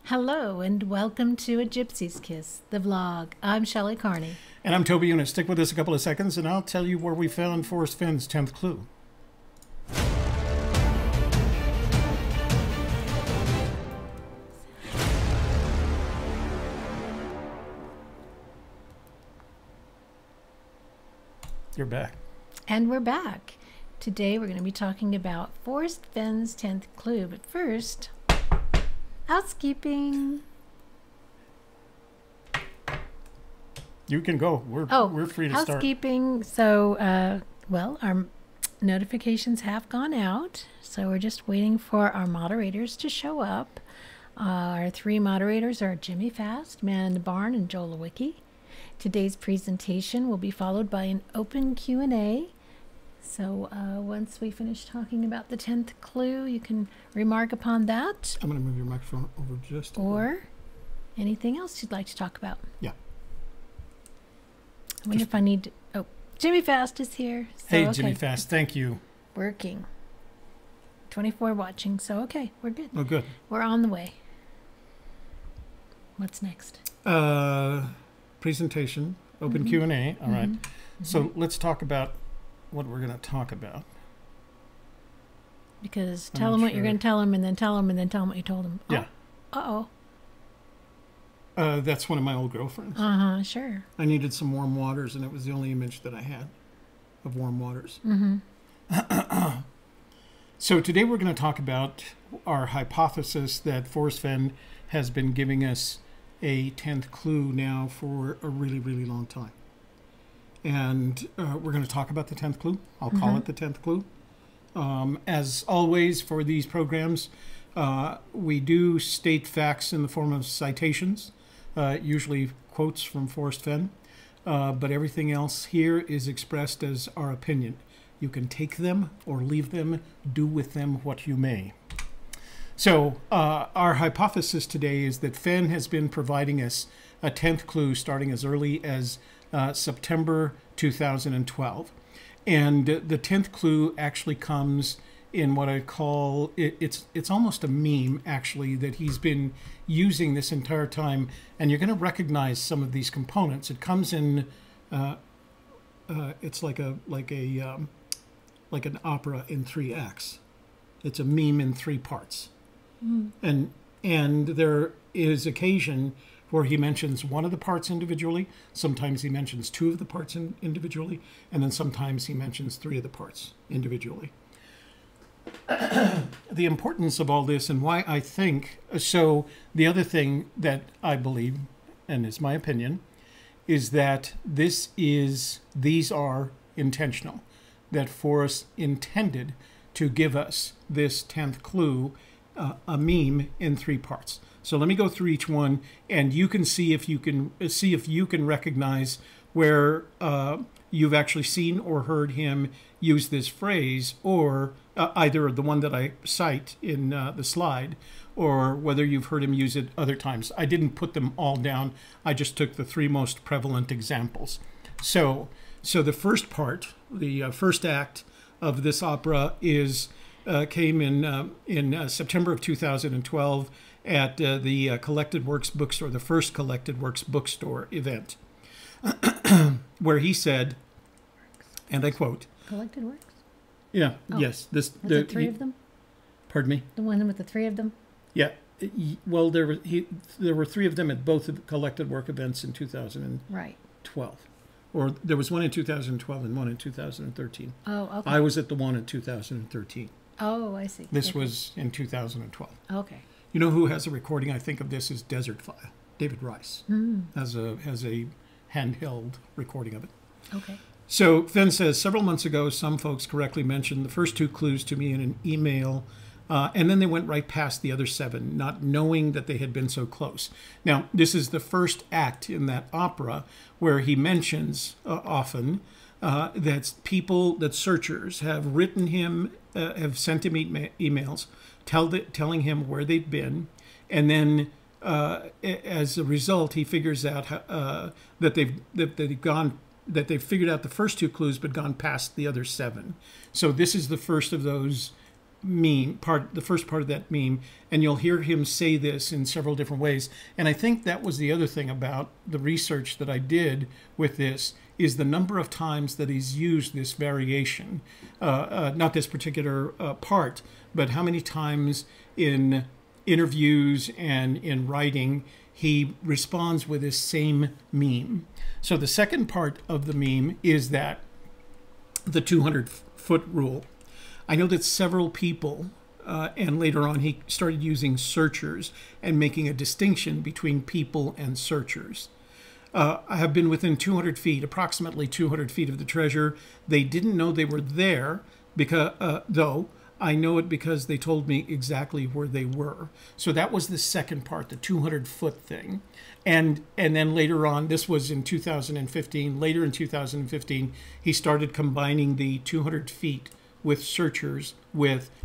Hello and welcome to A Gypsy's Kiss, the vlog. I'm Shelley Carney. And I'm Toby Eunice. Stick with us a couple of seconds and I'll tell you where we found Forrest Fenn's 10th clue. You're back. And we're back. Today we're going to be talking about Forrest Fenn's 10th clue. But first, housekeeping. You can go. We're free to start. Housekeeping. So, well, our notifications have gone out. So we're just waiting for our moderators to show up. Our three moderators are Jimmy Fast, Man in the Barn, and Joel Lewicki. Today's presentation will be followed by an open Q&A. So once we finish talking about the 10th clue, you can remark upon that. I'm going to move your microphone over just a Or little. anything else you'd like to talk about. Yeah. I wonder if I need to... Oh, Jimmy Fast is here. So, Hey, okay. Jimmy Fast. Thank you. Working. 24 watching. So, okay, we're good. Oh, good. We're on the way. What's next? Presentation, open Q&A. All right. So let's talk about what we're going to talk about. Because I'm tell not them what you're sure. going to tell them, and then tell them, and then tell them what you told them. Yeah. Uh-oh. That's one of my old girlfriends. Uh-huh, sure. I needed some warm waters, and it was the only image that I had of warm waters. So today we're going to talk about our hypothesis that Forrest Fenn has been giving us a 10th clue now for a really, really long time. And we're going to talk about the 10th clue. I'll call it the 10th clue. As always for these programs, we do state facts in the form of citations, usually quotes from Forrest Fenn, but everything else here is expressed as our opinion. You can take them or leave them, do with them what you may. So our hypothesis today is that Fenn has been providing us a 10th clue starting as early as September 2012. And the 10th clue actually comes in what I call, it's almost a meme, actually, that he's been using this entire time. And you're going to recognize some of these components. It comes in, it's like an opera in 3 acts. It's a meme in 3 parts. And there is occasion where he mentions one of the parts individually. Sometimes he mentions 2 of the parts individually, and then sometimes he mentions 3 of the parts individually. The importance of all this and why I think so. The other thing that I believe, and it's my opinion, is that these are intentional. That Forrest intended to give us this 10th clue, a meme in 3 parts. So let me go through each one, and you can see if you can recognize where you've actually seen or heard him use this phrase, or either the one that I cite in the slide, or whether you've heard him use it other times. I didn't put them all down. I just took the 3 most prevalent examples. So the first part, the first act of this opera came in September of 2012 at the Collected Works bookstore, the first Collected Works bookstore event, where he said, and I quote, Collected Works? Yeah, Oh, yes. Was it 3 of them? Pardon me? The one with the 3 of them? Yeah. Well, there were 3 of them at both of the Collected Work events in 2012. Right. Or there was one in 2012 and one in 2013. Oh, okay. I was at the one in 2013. Oh, I see. This Okay. was in 2012. Okay. You know who has a recording, I think, of this is Desert File. David Rice has a handheld recording of it. Okay. So Fenn says, several months ago, some folks correctly mentioned the first 2 clues to me in an email, and then they went right past the other 7, not knowing that they had been so close. Now, this is the first act in that opera where he mentions often that searchers have written him, have sent him emails, telling him where they've been, and then as a result, he figures out that they've figured out the first 2 clues, but gone past the other 7. So this is the first of those meme part, the first part of that meme, and you'll hear him say this in several different ways. And I think that was the other thing about the research that I did with this, is the number of times that he's used this variation, not this particular part, but how many times in interviews and in writing he responds with this same meme. So the second part of the meme is that the 200-foot rule. I know that several people, and later on he started using searchers and making a distinction between people and searchers. I have been within 200 feet, approximately 200 feet of the treasure. They didn't know they were there, because though I know it because they told me exactly where they were. So that was the second part, the 200-foot thing. And then later on, this was in 2015, later in 2015, he started combining the 200 feet with searchers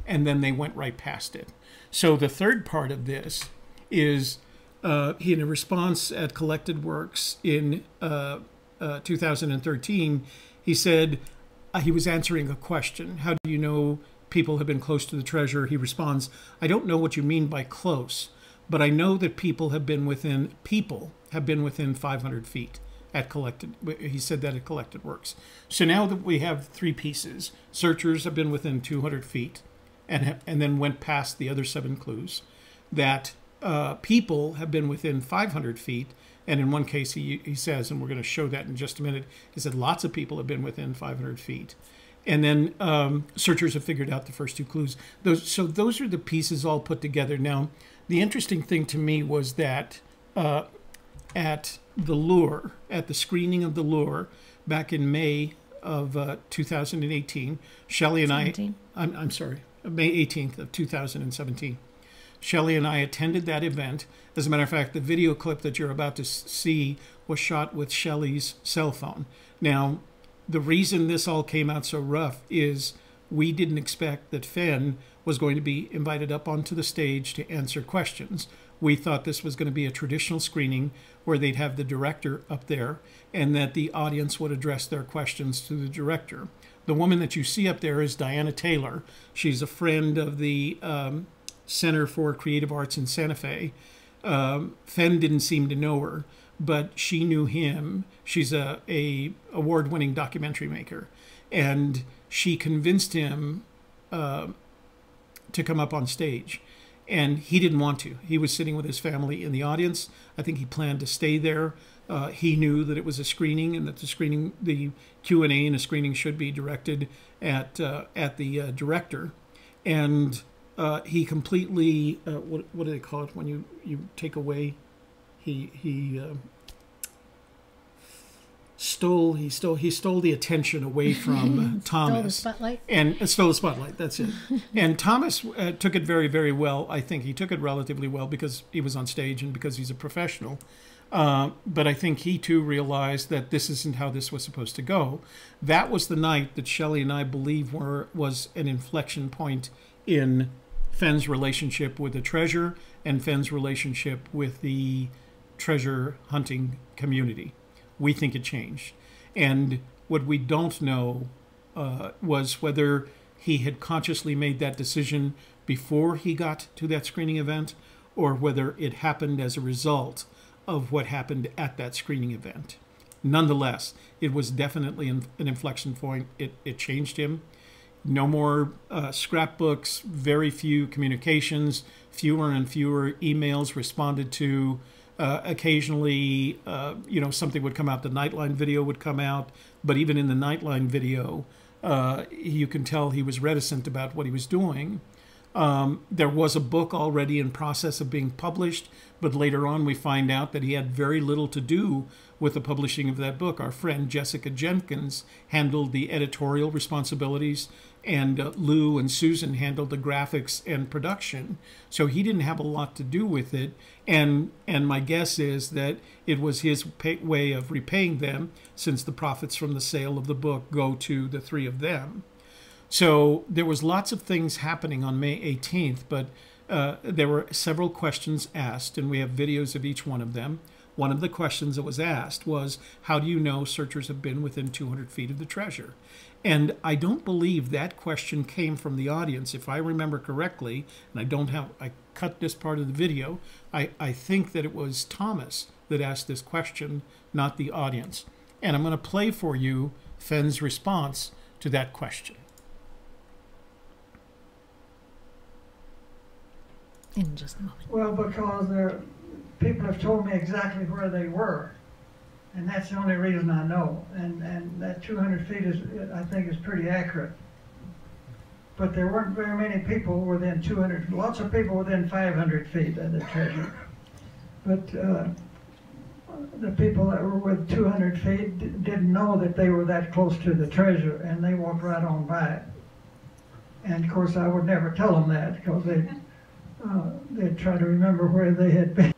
and then they went right past it. So the third part of this is he, in a response at Collected Works in 2013, he said he was answering a question. How do you know people have been close to the treasure? He responds, I don't know what you mean by close, but I know that people have been within 500 feet at Collected. He said that at Collected Works. So now that we have three pieces, searchers have been within 200 feet and then went past the other 7 clues. That people have been within 500 feet. And in one case, he says, and we're going to show that in just a minute, he said lots of people have been within 500 feet. And then searchers have figured out the first 2 clues. So those are the pieces all put together. Now, the interesting thing to me was that at the lure, at the screening of the lure back in May of 2018, Shelley and 17. I'm sorry, May 18th of 2017. Shelley and I attended that event. As a matter of fact, the video clip that you're about to see was shot with Shelley's cell phone. Now, the reason this all came out so rough is we didn't expect that Fenn was going to be invited up onto the stage to answer questions. We thought this was going to be a traditional screening where they'd have the director up there and that the audience would address their questions to the director. The woman that you see up there is Diana Taylor. She's a friend of the Center for Creative Arts in Santa Fe. Fenn didn't seem to know her, but she knew him. She's a award-winning documentary maker, and she convinced him to come up on stage, and he didn't want to. He was sitting with his family in the audience. I think he planned to stay there. He knew that it was a screening and that the Q&A in a screening should be directed at the director, and he completely what do they call it when you take away? He stole the attention away from Thomas. Stole the spotlight. And stole the spotlight. That's it. And Thomas took it very, very well. I think he took it relatively well because he was on stage and because he's a professional. But I think he too realized that this isn't how this was supposed to go. That was the night that Shelley and I believe was an inflection point in Fenn's relationship with the treasure and Fenn's relationship with the treasure hunting community. We think it changed. And what we don't know was whether he had consciously made that decision before he got to that screening event or whether it happened as a result of what happened at that screening event. Nonetheless, it was definitely an inflection point. It changed him. No more scrapbooks, very few communications, fewer and fewer emails responded to. Occasionally, something would come out. The Nightline video would come out. But even in the Nightline video, you can tell he was reticent about what he was doing. There was a book already in process of being published, but later on we find out that he had very little to do with the publishing of that book. Our friend Jessica Jenkins handled the editorial responsibilities, and Lou and Susan handled the graphics and production. So he didn't have a lot to do with it. And my guess is that it was his way of repaying them, since the profits from the sale of the book go to the 3 of them. So there was lots of things happening on May 18th, but there were several questions asked, and we have videos of each one of them. one of the questions that was asked was, how do you know searchers have been within 200 feet of the treasure? And I don't believe that question came from the audience. If I remember correctly, and I cut this part of the video, I think that it was Thomas that asked this question, not the audience. And I'm going to play for you Fenn's response to that question. In just a moment. Well, because people have told me exactly where they were. And that's the only reason I know. And that 200 feet I think is pretty accurate. But there weren't very many people within 200, lots of people within 500 feet of the treasure. But the people that were with 200 feet didn't know that they were that close to the treasure, and they walked right on by it. And of course I would never tell them that, because they'd try to remember where they had been.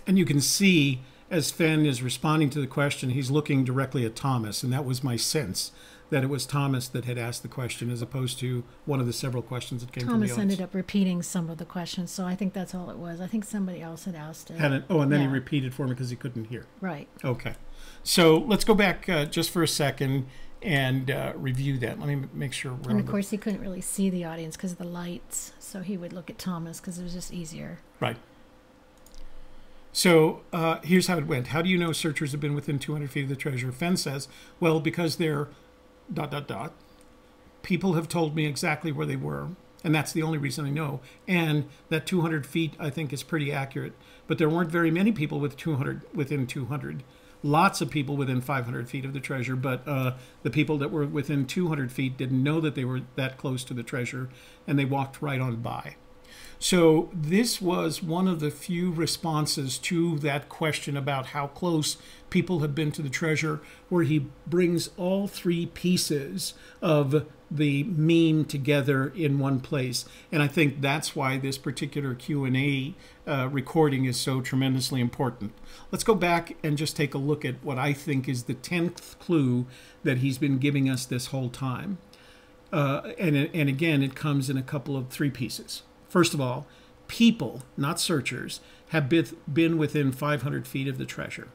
And you can see, as Fenn is responding to the question, he's looking directly at Thomas, and that was my sense, that it was Thomas that had asked the question as opposed to one of the several questions that came from the audience. Thomas ended up repeating some of the questions, so I think that's all it was. I think somebody else had asked it. And then he repeated for me because he couldn't hear. Right. Okay. So let's go back just for a second and review that. Let me make sure we're And of course, he couldn't really see the audience because of the lights, so he would look at Thomas because it was just easier. Right. So here's how it went. How do you know searchers have been within 200 feet of the treasure? Fenn says, well, because they're ... People have told me exactly where they were, and that's the only reason I know. And that 200 feet, I think, is pretty accurate. But there weren't very many people within 200. Lots of people within 500 feet of the treasure, but the people that were within 200 feet didn't know that they were that close to the treasure, and they walked right on by. So this was one of the few responses to that question about how close people have been to the treasure, where he brings all three pieces of the meme together in one place. And I think that's why this particular Q&A recording is so tremendously important. Let's go back and just take a look at what I think is the 10th clue that he's been giving us this whole time. And again, it comes in a couple of three pieces. First of all, people, not searchers, have been within 500 feet of the treasure.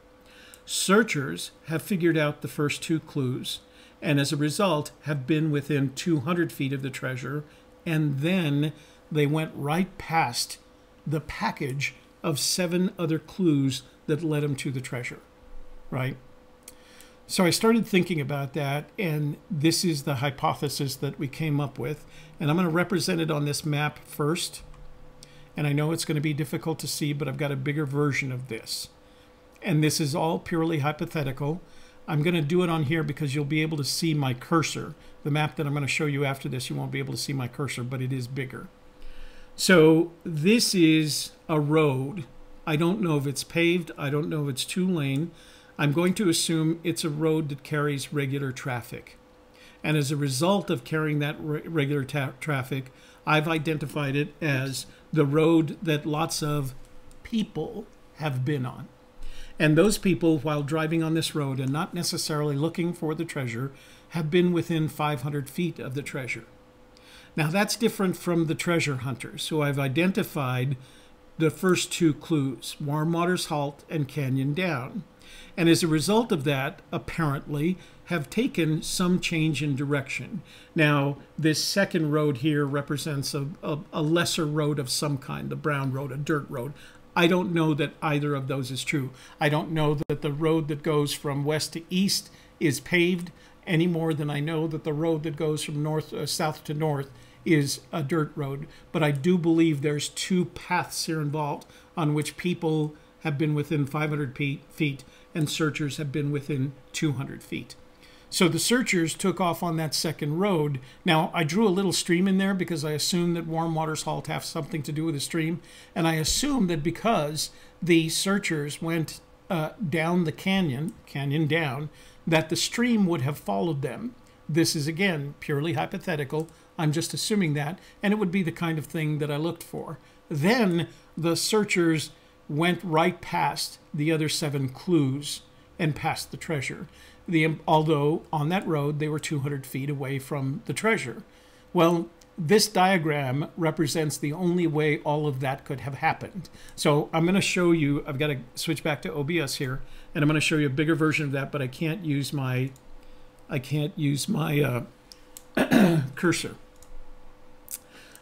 Searchers have figured out the first two clues, and as a result have been within 200 feet of the treasure, and then they went right past the package of 7 other clues that led them to the treasure, right? So I started thinking about that, and this is the hypothesis that we came up with. And I'm going to represent it on this map first. And I know it's going to be difficult to see, but I've got a bigger version of this. And this is all purely hypothetical. I'm going to do it on here because you'll be able to see my cursor. The map that I'm going to show you after this, you won't be able to see my cursor, but it is bigger. So this is a road. I don't know if it's paved. I don't know if it's 2-lane. I'm going to assume it's a road that carries regular traffic. And as a result of carrying that regular traffic, I've identified it as the road that lots of people have been on. And those people, while driving on this road and not necessarily looking for the treasure, have been within 500 feet of the treasure. Now that's different from the treasure hunters. So I've identified the first two clues, Warm Waters Halt and Canyon Down. And as a result of that, apparently, have taken some change in direction. Now, this second road here represents a lesser road of some kind, the brown road, a dirt road. I don't know that either of those is true. I don't know that the road that goes from west to east is paved any more than I know that the road that goes from south to north is a dirt road. But I do believe there's 2 paths here involved on which people have been within 500 feet and searchers have been within 200 feet. So the searchers took off on that second road. Now, I drew a little stream in there because I assumed that Warm Waters Halt have something to do with the stream. And I assumed that because the searchers went down the canyon down, that the stream would have followed them. This is, again, purely hypothetical. I'm just assuming that. And it would be the kind of thing that I looked for. Then the searchers went right past the other 7 clues and past the treasure. Although on that road they were 200 feet away from the treasure. Well, this diagram represents the only way all of that could have happened. So I'm going to show you, I've got to switch back to OBS here, and I'm going to show you a bigger version of that, but I can't use my cursor.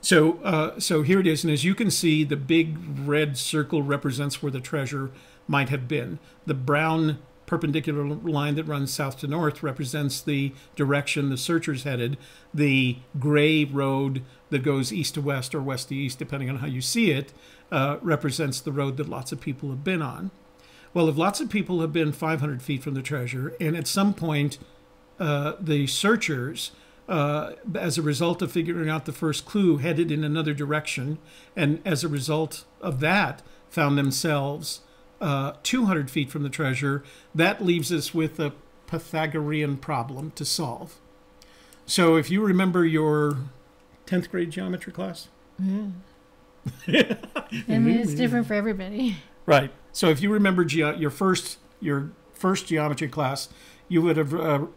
So here it is, and as you can see, the big red circle represents where the treasure might have been. The brown perpendicular line that runs south to north represents the direction the searchers headed. The gray road that goes east to west or west to east, depending on how you see it, represents the road that lots of people have been on. Well, if lots of people have been 500 feet from the treasure, and at some point the searchers, as a result of figuring out the first clue, headed in another direction, and as a result of that found themselves 200 feet from the treasure, that leaves us with a Pythagorean problem to solve. So if you remember your 10th grade geometry class? I mean, it's different for everybody. Right. So if you remember your first geometry class, you would have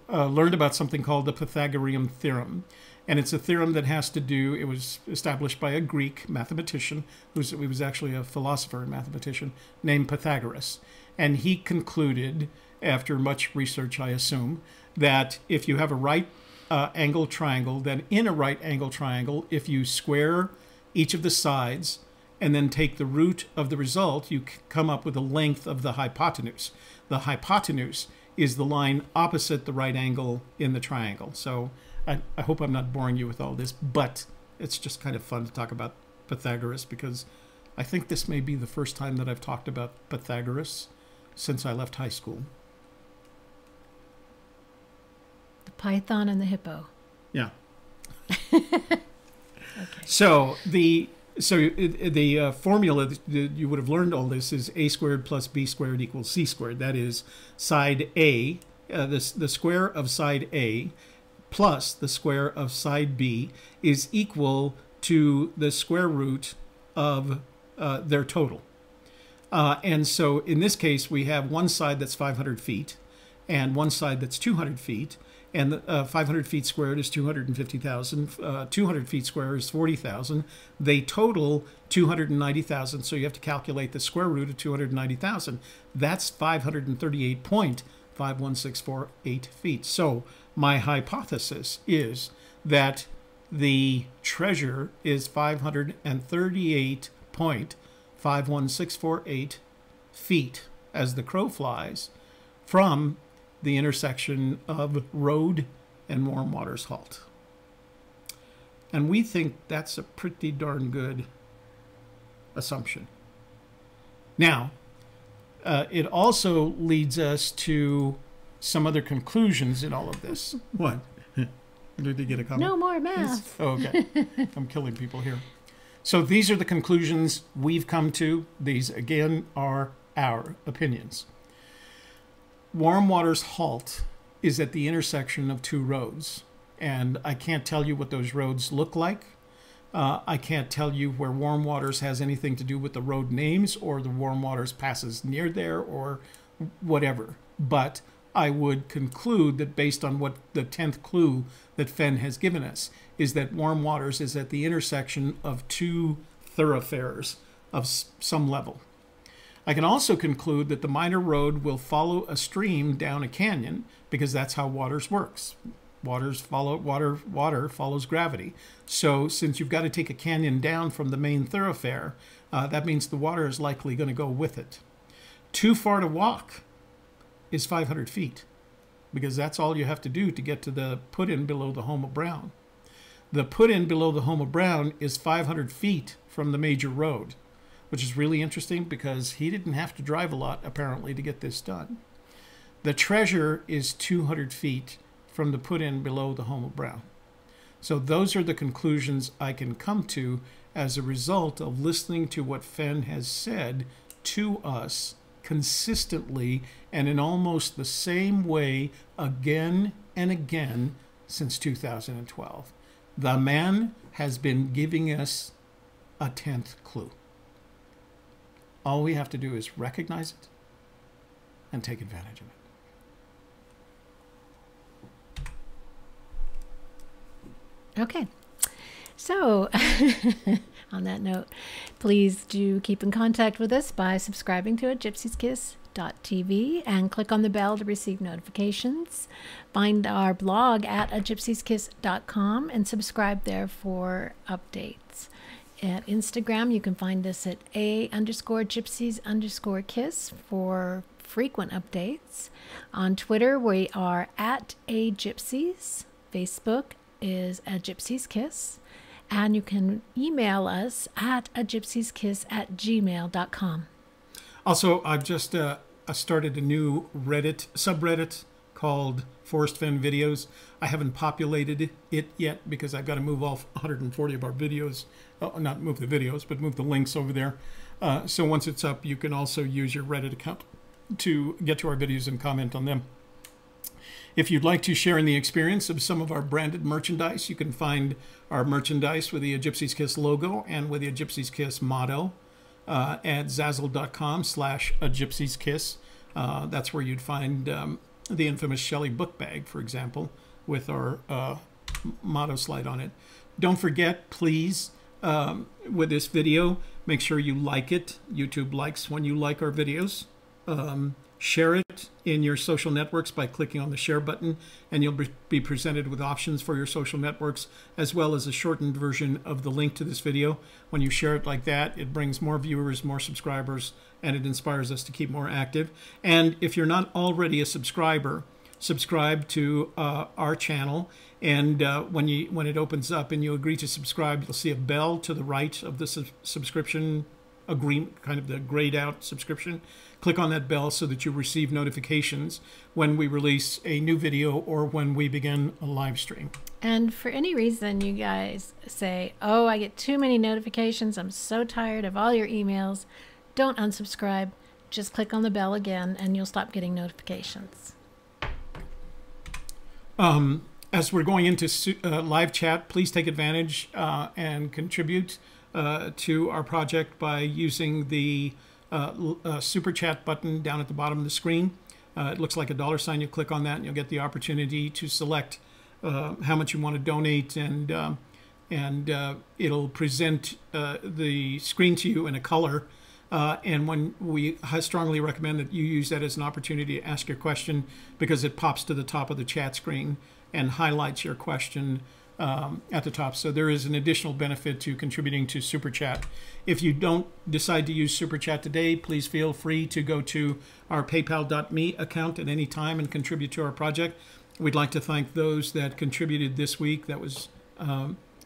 learned about something called the Pythagorean theorem. And it's a theorem that has to do, it was established by a Greek mathematician, he was actually a philosopher and mathematician, named Pythagoras. And he concluded, after much research, I assume, that if you have a right angle triangle, then in a right angle triangle, if you square each of the sides and then take the root of the result, you come up with the length of the hypotenuse. The hypotenuse is the line opposite the right angle in the triangle. So I hope I'm not boring you with all this, but it's just kind of fun to talk about Pythagoras, because I think this may be the first time that I've talked about Pythagoras since I left high school. The python and the hippo. Yeah. Okay. So the formula that you would have learned all this is a squared plus b squared equals c squared. That is side A, the square of side A plus the square of side B is equal to the square root of their total. And so in this case, we have one side that's 500 feet and one side that's 200 feet. And 500 feet squared is 250,000. 200 feet squared is 40,000. They total 290,000. So you have to calculate the square root of 290,000. That's 538.51648 feet. So my hypothesis is that the treasure is 538.51648 feet as the crow flies from the intersection of Road and Warm Waters Halt. And we think that's a pretty darn good assumption. Now, it also leads us to some other conclusions in all of this. What? Did you get a comment? No more math. Oh, okay. I'm killing people here. So these are the conclusions we've come to. These, again, are our opinions. Warm Waters Halt is at the intersection of two roads, and I can't tell you what those roads look like. I can't tell you where Warm Waters has anything to do with the road names or the Warm Waters passes near there or whatever. But I would conclude that based on what the 10th clue that Fenn has given us is that Warm Waters is at the intersection of two thoroughfares of some level. I can also conclude that the minor road will follow a stream down a canyon because that's how waters works. Water follows gravity. So since you've got to take a canyon down from the main thoroughfare, that means the water is likely going to go with it. Too far to walk is 500 feet because that's all you have to do to get to the put-in below the home of Brown. The put-in below the home of Brown is 500 feet from the major road, which is really interesting because he didn't have to drive a lot, apparently, to get this done. The treasure is 200 feet from the put-in below the home of Brown. So those are the conclusions I can come to as a result of listening to what Fenn has said to us consistently and in almost the same way again and again since 2012. The man has been giving us a 10th clue. All we have to do is recognize it and take advantage of it. Okay. So, on that note, please do keep in contact with us by subscribing to gypsieskiss.tv and click on the bell to receive notifications. Find our blog at gypsieskiss.com and subscribe there for updates. At Instagram, you can find us at _gypsies_kiss for frequent updates. On Twitter, we are at @gypsies. Facebook is @gypsieskiss. And you can email us at gypsieskiss@gmail.com. Also, I've just started a new Reddit subreddit called Forrest Fenn Videos. I haven't populated it yet because I've got to move off 140 of our videos. Not move the videos, but move the links over there. So once it's up, you can also use your Reddit account to get to our videos and comment on them. If you'd like to share in the experience of some of our branded merchandise, you can find our merchandise with the Gypsy's Kiss logo and with the Gypsy's Kiss motto at zazzle.com/agypsieskiss. That's where you'd find the infamous Shelley book bag, for example, with our motto slide on it. Don't forget, please, with this video, make sure you like it. YouTube likes when you like our videos. Share it in your social networks by clicking on the share button, and you'll be presented with options for your social networks, as well as a shortened version of the link to this video. When you share it like that, it brings more viewers, more subscribers, and it inspires us to keep more active. And if you're not already a subscriber, subscribe to our channel, and when it opens up and you agree to subscribe, you'll see a bell to the right of the subscription agreement, kind of the grayed out subscription. Click on that bell so that you receive notifications when we release a new video or when we begin a live stream. And for any reason you guys say, oh, I get too many notifications, I'm so tired of all your emails, don't unsubscribe. Just click on the bell again and you'll stop getting notifications. As we're going into live chat, please take advantage and contribute to our project by using the super chat button down at the bottom of the screen. It looks like a $sign. You click on that and you'll get the opportunity to select how much you want to donate, and it'll present the screen to you in a color. And when I strongly recommend that you use that as an opportunity to ask your question, because it pops to the top of the chat screen and highlights your question at the top. So there is an additional benefit to contributing to Super Chat. If you don't decide to use Super Chat today, please feel free to go to our paypal.me account at any time and contribute to our project. We'd like to thank those that contributed this week. That was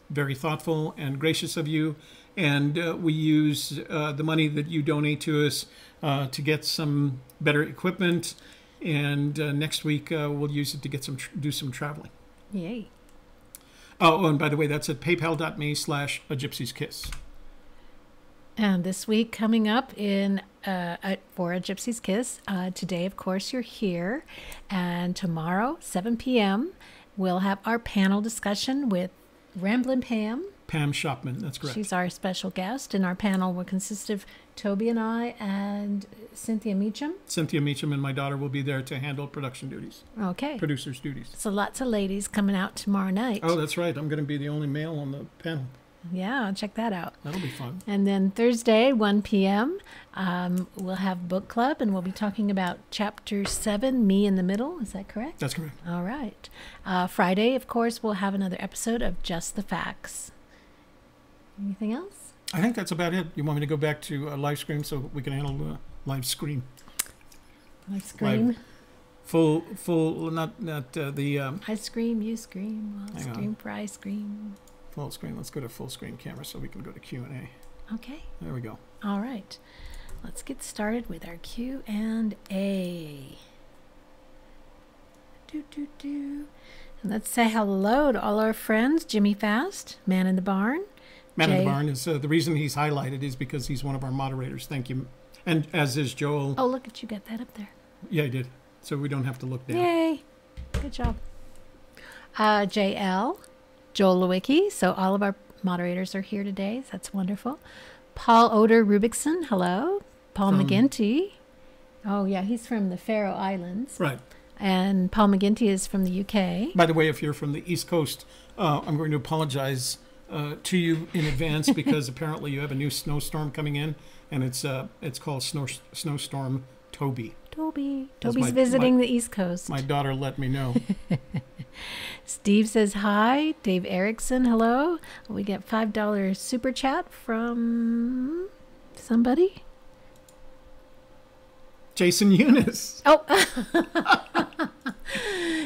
very thoughtful and gracious of you. And we use the money that you donate to us to get some better equipment. And next week we'll use it to get do some traveling. Yay. Oh, and by the way, that's at paypal.me/agypsieskiss. And this week coming up for A Gypsy's Kiss, today, of course, you're here. And tomorrow, 7 p.m., we'll have our panel discussion with Ramblin' Pam. Pam Shopman, that's correct. She's our special guest, and our panel will consist of Toby and I and Cynthia Meacham. Cynthia Meacham and my daughter will be there to handle production duties. Okay. Producer's duties. So lots of ladies coming out tomorrow night. Oh, that's right. I'm going to be the only male on the panel. Yeah, check that out. That'll be fun. And then Thursday, 1 p.m., we'll have book club, and we'll be talking about Chapter 7, Me in the Middle. Is that correct? That's correct. All right. Friday, of course, we'll have another episode of Just the Facts. Anything else? I think that's about it. You want me to go back to live stream so we can handle live screen? Live scream? Full, not the... I scream, you scream, I'll scream for ice cream. Full screen. Let's go to full screen camera so we can go to Q&A. Okay. There we go. All right. Let's get started with our Q&A. And let's say hello to all our friends. Jimmy Fast, Man in the Barn. Man in the Barn is the reason he's highlighted is because he's one of our moderators. Thank you. And as is Joel. Oh, look at you, got that up there. Yeah, I did. So we don't have to look down. Yay. Good job. JL, Joel Lewicki. So all of our moderators are here today. That's wonderful. Paul Oder Rubikson. Hello. Paul McGinty. Oh, yeah, he's from the Faroe Islands. Right. And Paul McGinty is from the UK. By the way, if you're from the East Coast, I'm going to apologize to you in advance because apparently you have a new snowstorm coming in, and it's called Snowstorm Toby. Toby's visiting the East Coast. My daughter let me know. Steve says hi. Dave Erickson, hello. We get $5 super chat from somebody. Jason Eunice. Oh.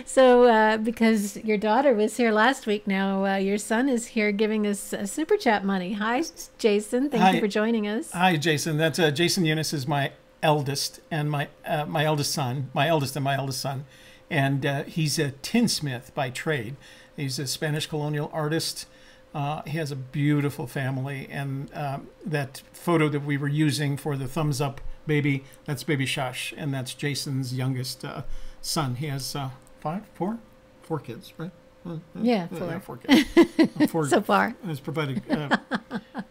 So because your daughter was here last week, now your son is here giving us super chat money. Hi, Jason. Thank you for joining us. Hi, Jason. That's Jason Eunice is my eldest and my eldest son, and he's a tinsmith by trade. He's a Spanish colonial artist. He has a beautiful family, and that photo that we were using for the thumbs up baby, that's baby Shush, and that's Jason's youngest son. He has four kids, right? Yeah, four kids. Four so far. Has provided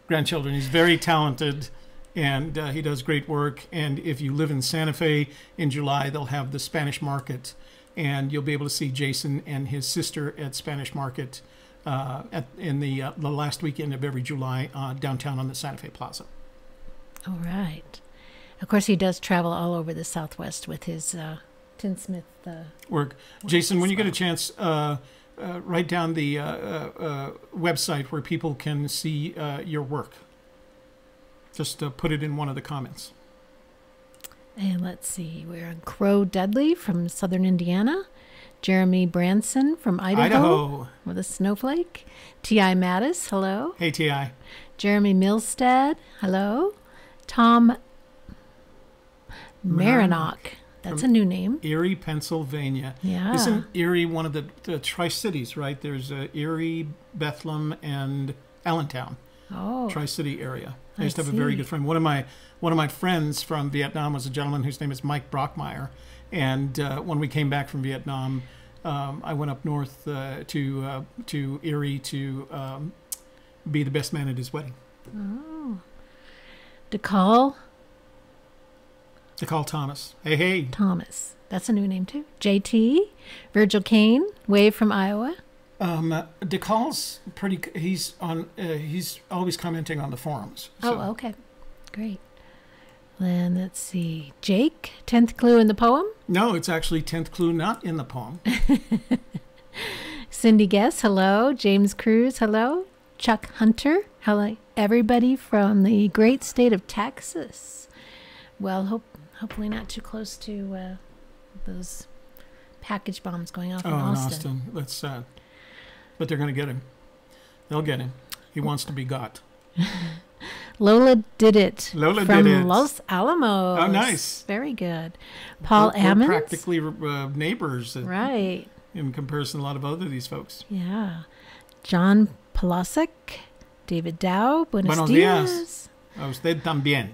grandchildren. He's very talented, and he does great work. And if you live in Santa Fe in July, they'll have the Spanish Market, and you'll be able to see Jason and his sister at Spanish Market in the last weekend of every July downtown on the Santa Fe Plaza. All right. Of course, he does travel all over the Southwest with his tinsmith work. Jason, when you get a chance, write down the website where people can see your work. Just put it in one of the comments. And let's see, we're on Crow Dudley from Southern Indiana. Jeremy Branson from Idaho. With a snowflake. T.I. Mattis, hello. Hey, T.I. Jeremy Milstead, hello. Tom Marinock. That's a new name. Erie, Pennsylvania. Yeah. Isn't Erie one of the Tri-Cities, right? There's Erie, Bethlehem, and Allentown. Oh. Tri-City area. I used to have a very good friend. One of my friends from Vietnam was a gentleman whose name is Mike Brockmeyer. And when we came back from Vietnam, I went up north to Erie to be the best man at his wedding. Oh. DeCall Thomas. Hey. Thomas. That's a new name, too. JT. Virgil Kane. Wave from Iowa. DeCall's pretty... He's always commenting on the forums. So. Oh, okay. Great. Then let's see. Jake. 10th clue in the poem? No, it's actually 10th clue not in the poem. Cindy Guess. Hello. James Cruz. Hello. Chuck Hunter. Hello. Everybody from the great state of Texas. Well, hopefully not too close to those package bombs going off in Austin. That's sad. But they're going to get him. They'll get him. He wants to be got. Lola did it. Lola from did it. Los Alamos. Oh, nice. Very good. Paul we're Ammons. Practically neighbors. Right. In comparison to a lot of other these folks. Yeah. John Polasek. David Dow. Buenos dias. A usted también.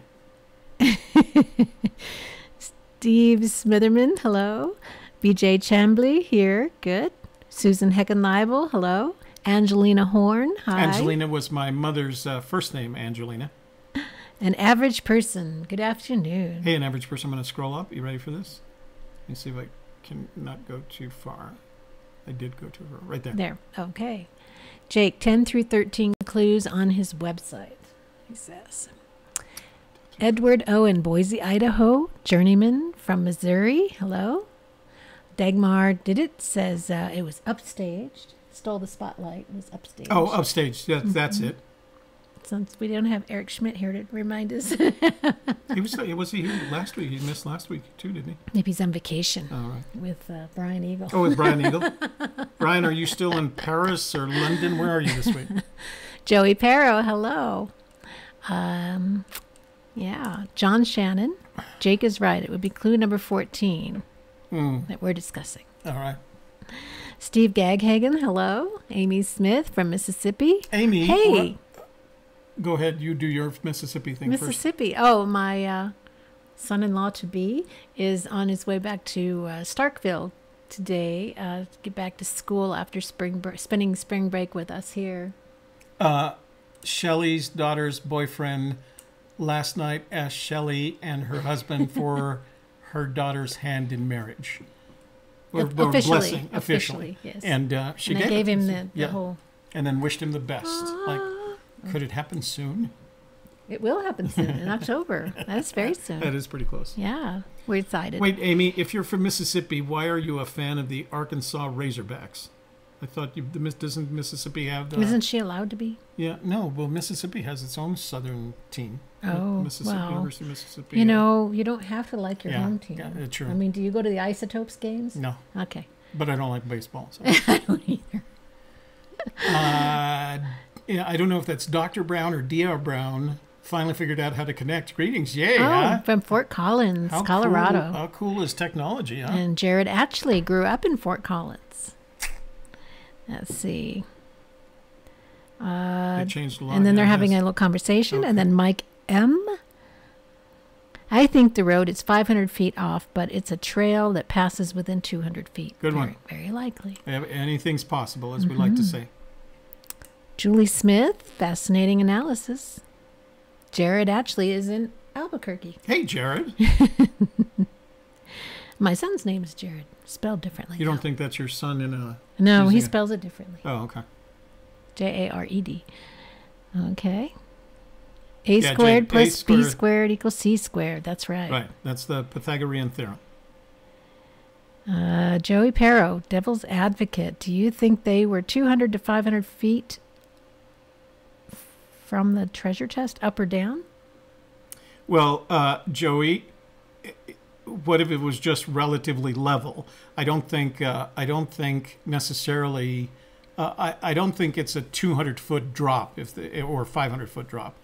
Steve Smitherman, hello. BJ Chambly here, good. Susan Heckenleibel, hello. Angelina Horn, hi. Angelina was my mother's first name, Angelina. An average person, good afternoon. Hey, an average person, I'm going to scroll up. You ready for this? Let me see if I can not go too far. I did go too far. Right there. There, okay. Jake, 10 through 13 clues on his website, he says. Edward O. in Boise, Idaho. Journeyman from Missouri. Hello. Dagmar did it. Says it was upstaged. Stole the spotlight. It was upstaged. Oh, upstaged. That's it. Since we don't have Eric Schmidt here to remind us. Was he here last week? He missed last week too, didn't he? Maybe he's on vacation. All right. With Brian Eagle. Oh, with Brian Eagle. Brian, are you still in Paris or London? Where are you this week? Joey Perro. Hello. Yeah, John Shannon. Jake is right. It would be clue number 14 that we're discussing. All right. Steve Gaghagen, hello. Amy Smith from Mississippi. Amy. Hey. Go ahead. You do your Mississippi thing first. Mississippi. Oh, my son-in-law to be is on his way back to Starkville today to get back to school after spending spring break with us here. Shelley's daughter's boyfriend last night asked Shelley and her husband for her daughter's hand in marriage. Or Officially, blessing, officially. Yes. And she gave it. him the whole and then wished him the best. Like, could it happen soon? It will happen soon in October. That's very soon. That is pretty close. Yeah, we're excited. Wait, Amy, if you're from Mississippi, why are you a fan of the Arkansas Razorbacks? I thought doesn't Mississippi have the... Isn't she allowed to be? Yeah, no. Well, Mississippi has its own Southern team. Oh, Mississippi, well, University of Mississippi. you know, you don't have to like your Yeah, home team. yeah, true. I mean, do you go to the Isotopes games? No, Okay. but I don't like baseball. So. I don't either. Yeah, I don't know if that's Dr. Brown or Dr. Brown finally figured out how to connect. Greetings, yay! Oh, Huh? from Fort Collins, How Colorado. Cool, how cool is technology, huh? And Jared actually grew up in Fort Collins. Let's see. They changed a lot. And then they're yeah, having a yes. little conversation. Okay. And then Mike M. I think the road is 500 feet off, but it's a trail that passes within 200 feet. Good one. Very likely. Anything's possible, as we like to say. Julie Smith, fascinating analysis. Jared actually is in Albuquerque. Hey, Jared. My son's name is Jared, spelled differently. You don't though. think that's your son in a... No, he using a- spells it differently. Oh, okay. Jared. Okay. A Yeah, squared A plus B squared. squared equals C squared. That's right. Right. That's the Pythagorean theorem. Joey Perro, Devil's Advocate. Do you think they were 200 to 500 feet from the treasure chest, up or down? Well, Joey, what if it was just relatively level? I don't think necessarily. I don't think it's a 200-foot drop or 500-foot drop.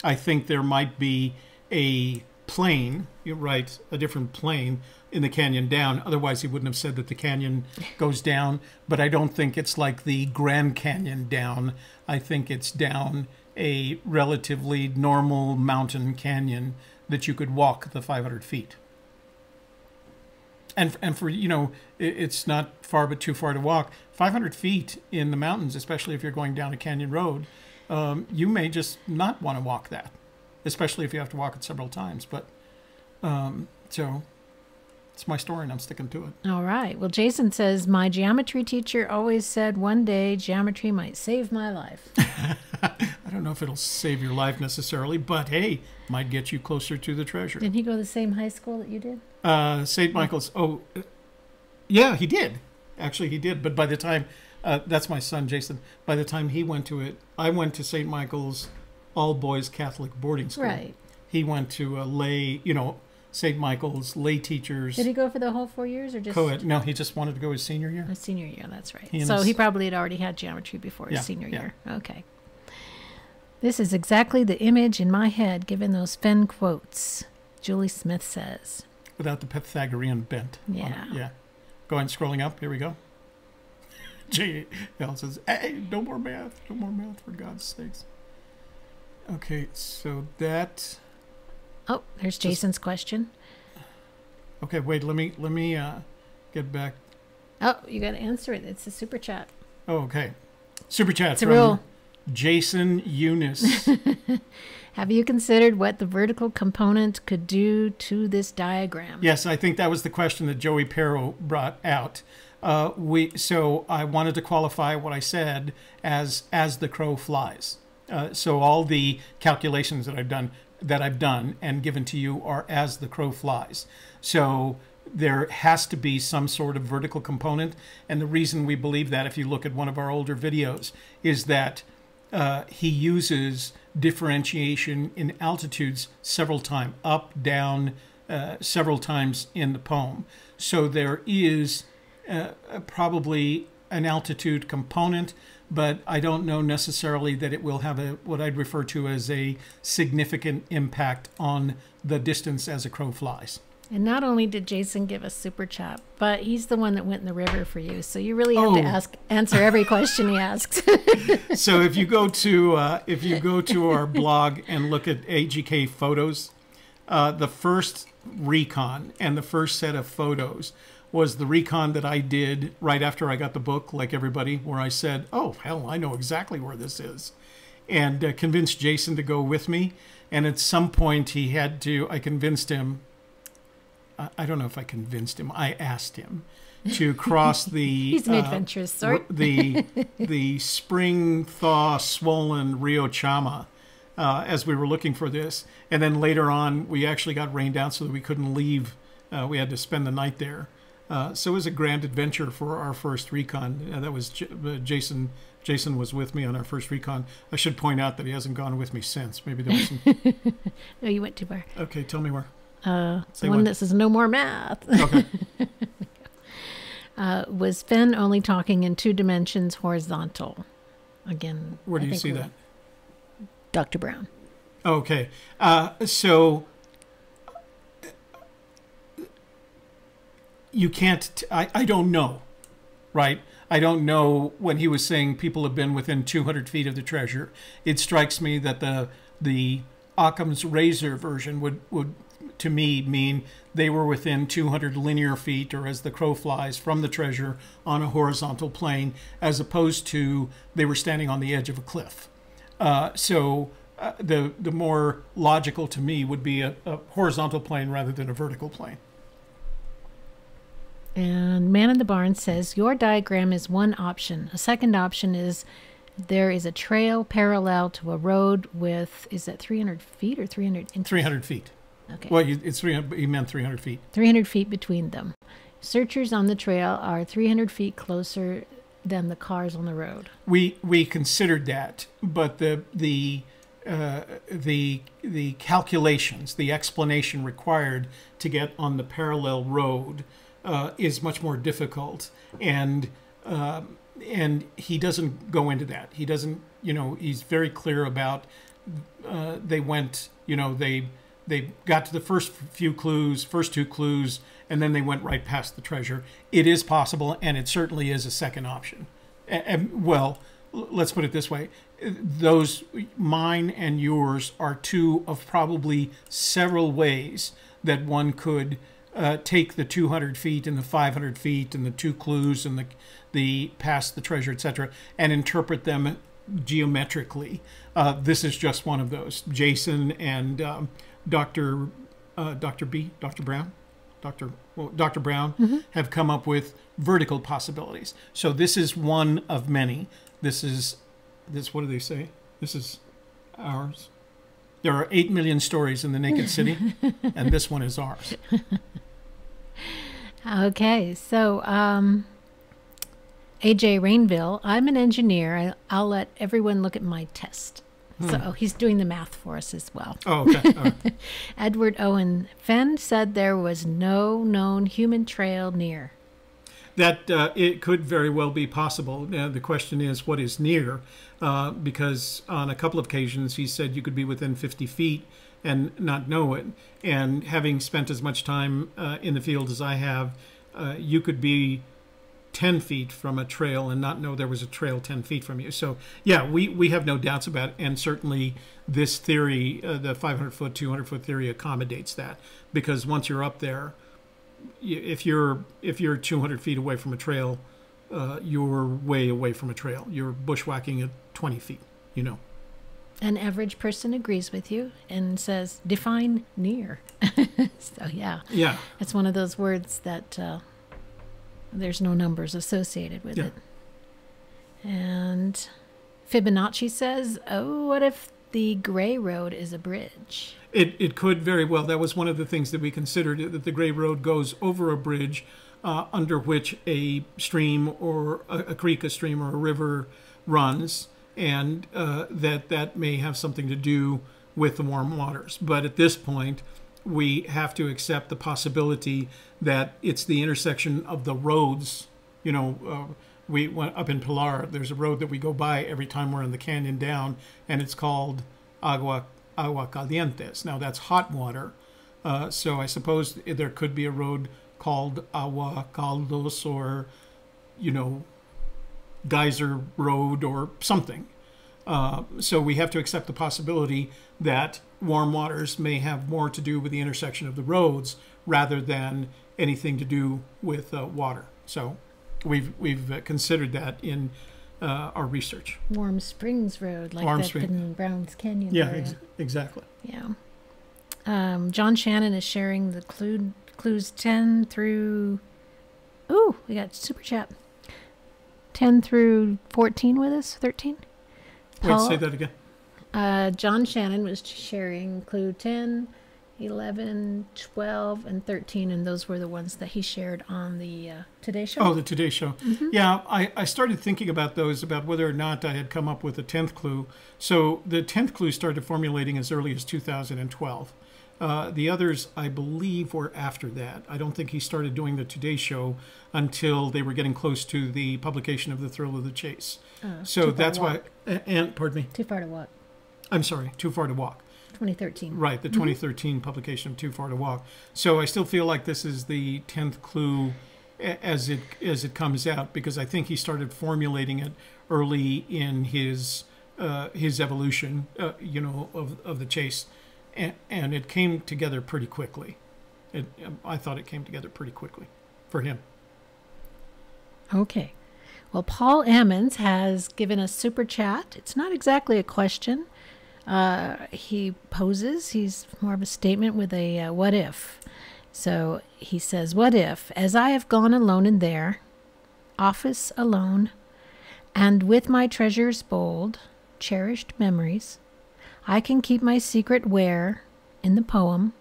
I think there might be a plane. You're right, a different plane in the canyon down. Otherwise, he wouldn't have said that the canyon goes down. But I don't think it's like the Grand Canyon down. I think it's down a relatively normal mountain canyon that you could walk the 500 feet. And for, it's not far but too far to walk. 500 feet in the mountains, especially if you're going down a canyon road, you may just not want to walk that, especially if you have to walk it several times. But so it's my story and I'm sticking to it. All right. Well, Jason says, my geometry teacher always said one day geometry might save my life. I don't know if it'll save your life necessarily, but hey, might get you closer to the treasure. Didn't he go to the same high school that you did? St. Michael's. Oh, yeah, he did. Actually, he did. But by the time, that's my son, Jason. By the time he went to it, I went to St. Michael's all-boys Catholic boarding school. Right. He went to a lay, St. Michael's lay teachers. Did he go for the whole 4 years or just Co-ed. No, he just wanted to go his senior year. a senior year? That's right. He and So his- he probably had already had geometry before his Yeah, senior yeah. year. Okay. This is exactly the image in my head given those Fenn quotes, Julie Smith says. Without the Pythagorean bent. on it. Yeah. Yeah. Go ahead, scrolling up. Here we go. J.L. says, hey, no more math. No more math, for God's sakes. Okay, so that... Oh, there's Jason's question. Okay, wait, let me get back. Oh, you got to answer it. It's a super chat. Oh, okay. Super chat It's a from rule. Jason Eunice. Have you considered what the vertical component could do to this diagram? Yes, I think that was the question that Joey Perro brought out. So I wanted to qualify what I said as the crow flies. So all the calculations that I've done and given to you are as the crow flies. So there has to be some sort of vertical component, and the reason we believe that, if you look at one of our older videos, is that he uses differentiation in altitudes several times, up, down, several times in the poem. So there is probably an altitude component, but I don't know necessarily that it will have what I'd refer to as a significant impact on the distance as a crow flies. And not only did Jason give us super chat, but he's the one that went in the river for you. So you really have to answer every question he asks. So if you go to our blog and look at AGK photos, the first recon and the first set of photos was the recon that I did right after I got the book, like everybody, where I said, oh, hell, I know exactly where this is, and convinced Jason to go with me. And at some point I convinced him, I don't know if I convinced him, I asked him to cross the He's an adventurous sort. the spring thaw swollen Rio Chama as we were looking for this. And then later on, we actually got rained out so that we couldn't leave. We had to spend the night there. So it was a grand adventure for our first recon. That was Jason. Jason was with me on our first recon. I should point out that he hasn't gone with me since. Maybe there was some... No, you went too far. Okay, tell me where. The one that says no more math. Okay. Was Fenn only talking in 2 dimensions horizontal? Again, Where do you see that? Dr. Brown. Okay. So you can't... I don't know, right? I don't know when he was saying people have been within 200 feet of the treasure. It strikes me that the Occam's razor version would to me mean they were within 200 linear feet, or as the crow flies, from the treasure on a horizontal plane, as opposed to they were standing on the edge of a cliff. So the more logical to me would be a horizontal plane rather than a vertical plane. And Man in the Barn says, your diagram is one option. A second option is there is a trail parallel to a road with, is that 300 feet or 300 inches? 300 feet. Okay. Well, it's 300, he meant 300 feet. 300 feet between them. Searchers on the trail are 300 feet closer than the cars on the road. We considered that, but the calculations, the explanation required to get on the parallel road is much more difficult, and he doesn't go into that. He doesn't, he's very clear about they went, they got to the first 2 clues, and then they went right past the treasure. It is possible, and it certainly is a second option. Well, let's put it this way. Those, mine and yours, are 2 of probably several ways that one could take the 200 feet and the 500 feet and the 2 clues and the past the treasure, etc., and interpret them geometrically. This is just one of those. Jason and Dr. Brown Mm-hmm. have come up with vertical possibilities. So this is one of many. This, what do they say? This is ours. There are 8 million stories in the Naked City, and this one is ours. Okay, so AJ Rainville, I'm an engineer. I'll let everyone look at my test. So he's doing the math for us as well. Oh, okay. All right. Edward Owen Fenn said there was no known human trail near. That it could very well be possible. The question is, what is near? Because on a couple of occasions he said you could be within 50 feet and not know it. And having spent as much time in the field as I have, you could be 10 feet from a trail and not know there was a trail 10 feet from you. So, yeah, we have no doubts about it. And certainly this theory, the 500-foot, 200-foot theory, accommodates that. Because once you're up there, if you're 200 feet away from a trail, you're way away from a trail. You're bushwhacking at 20 feet, An average person agrees with you and says, define near. So, yeah. Yeah. It's one of those words that there's no numbers associated with it. And Fibonacci says, oh, what if the gray road is a bridge? It could very well. That was one of the things that we considered, that the gray road goes over a bridge under which a stream or a creek, a stream or a river runs, and that may have something to do with the warm waters. But at this point, we have to accept the possibility that it's the intersection of the roads. We went up in Pilar. There's a road that we go by every time we're in the canyon down, and it's called Agua Calientes. Now, that's hot water. So I suppose there could be a road called Agua Caldos, or, Geyser Road or something. So we have to accept the possibility that warm waters may have more to do with the intersection of the roads rather than anything to do with water. So we've considered that in our research. Warm Springs Road, like Warm that Spring. in Browns Canyon. Yeah, exactly. Yeah. John Shannon is sharing the clues 10 through Ooh, we got super chat. 10 through 14 with us, 13. Wait, say that again. John Shannon was sharing clue 10, 11, 12, and 13, and those were the ones that he shared on the Today Show. Oh, the Today Show. Yeah, I started thinking about those, about whether or not I had come up with a 10th clue. So the 10th clue started formulating as early as 2012. The others, I believe, were after that. I don't think he started doing the Today Show until they were getting close to the publication of The Thrill of the Chase. So that's why, and pardon me. Too Far to Walk. I'm sorry, Too Far to Walk. 2013. Right, the 2013 publication of Too Far to Walk. So I still feel like this is the 10th clue as it comes out, because I think he started formulating it early in his evolution, of the chase, and it came together pretty quickly. I thought it came together pretty quickly for him. Okay. Well, Paul Ammons has given us super chat. It's not exactly a question. He poses, he's more of a statement with a what if. So he says, what if, as I have gone alone in there, office alone, and with my treasures bold, cherished memories, I can keep my secret where, in the poem,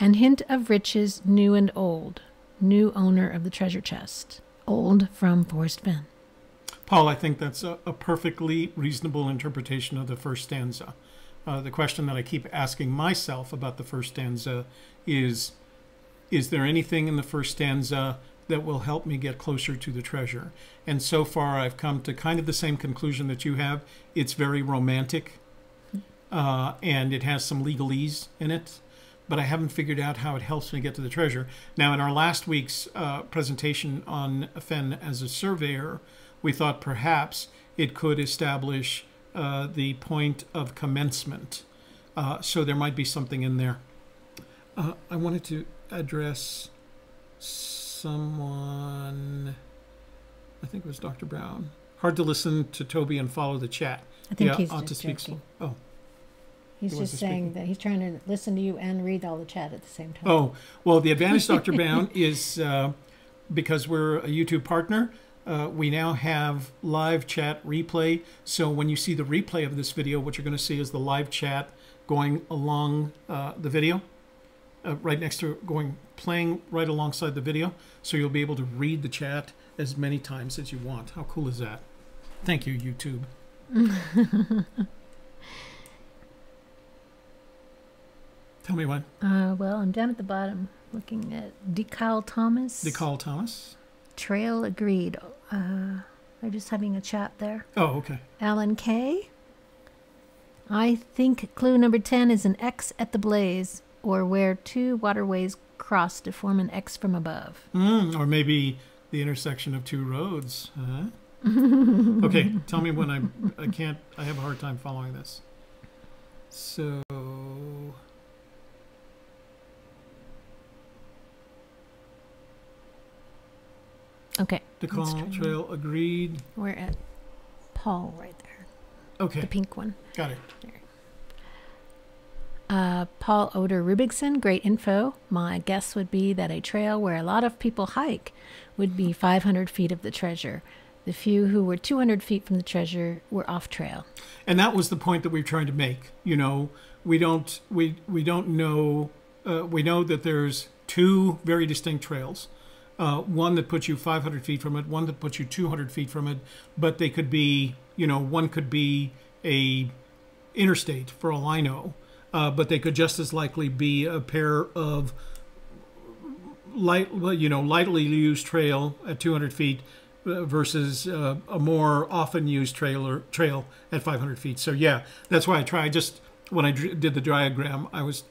and hint of riches new and old, new owner of the treasure chest, old from Forrest Fenn. Paul, I think that's a perfectly reasonable interpretation of the first stanza. The question that I keep asking myself about the first stanza is there anything in the first stanza that will help me get closer to the treasure? And so far, I've come to kind of the same conclusion that you have. It's very romantic, and it has some legalese in it, but I haven't figured out how it helps me get to the treasure. Now, in our last week's presentation on Fenn as a surveyor, we thought perhaps it could establish the point of commencement. So there might be something in there. I wanted to address someone, I think it was Dr. Brown. Hard to listen to Toby and follow the chat. I think he's ought to just speak joking. slow. Oh. He's just saying that he's trying to listen to you and read all the chat at the same time. Oh, well, the advantage, Dr. Brown, is because we're a YouTube partner, we now have live chat replay. So when you see the replay of this video, what you're going to see is the live chat going along the video, right next to playing right alongside the video. So you'll be able to read the chat as many times as you want. How cool is that? Thank you, YouTube. Tell me when. Well, I'm down at the bottom looking at Decal Thomas. Decal Thomas. Trail agreed. They're just having a chat there. Oh, okay. Alan K. I think clue number 10 is an X at the blaze, or where two waterways cross to form an X from above. Or maybe the intersection of two roads. Huh? Okay, tell me when I have a hard time following this. So... Okay. Decal Trail agreed. We're at Paul right there. Okay. The pink one. Got it. There. Paul Oder Rubigson, great info. My guess would be that a trail where a lot of people hike would be 500 feet of the treasure. The few who were 200 feet from the treasure were off trail. And that was the point that we were trying to make. You know, we don't know. We know that there's two very distinct trails. One that puts you 500 feet from it, one that puts you 200 feet from it, but they could be, one could be a interstate for all I know, but they could just as likely be a pair of lightly used trail at 200 feet versus a more often used trail at 500 feet. So yeah, that's why I tried. Just when I did the diagram, I was,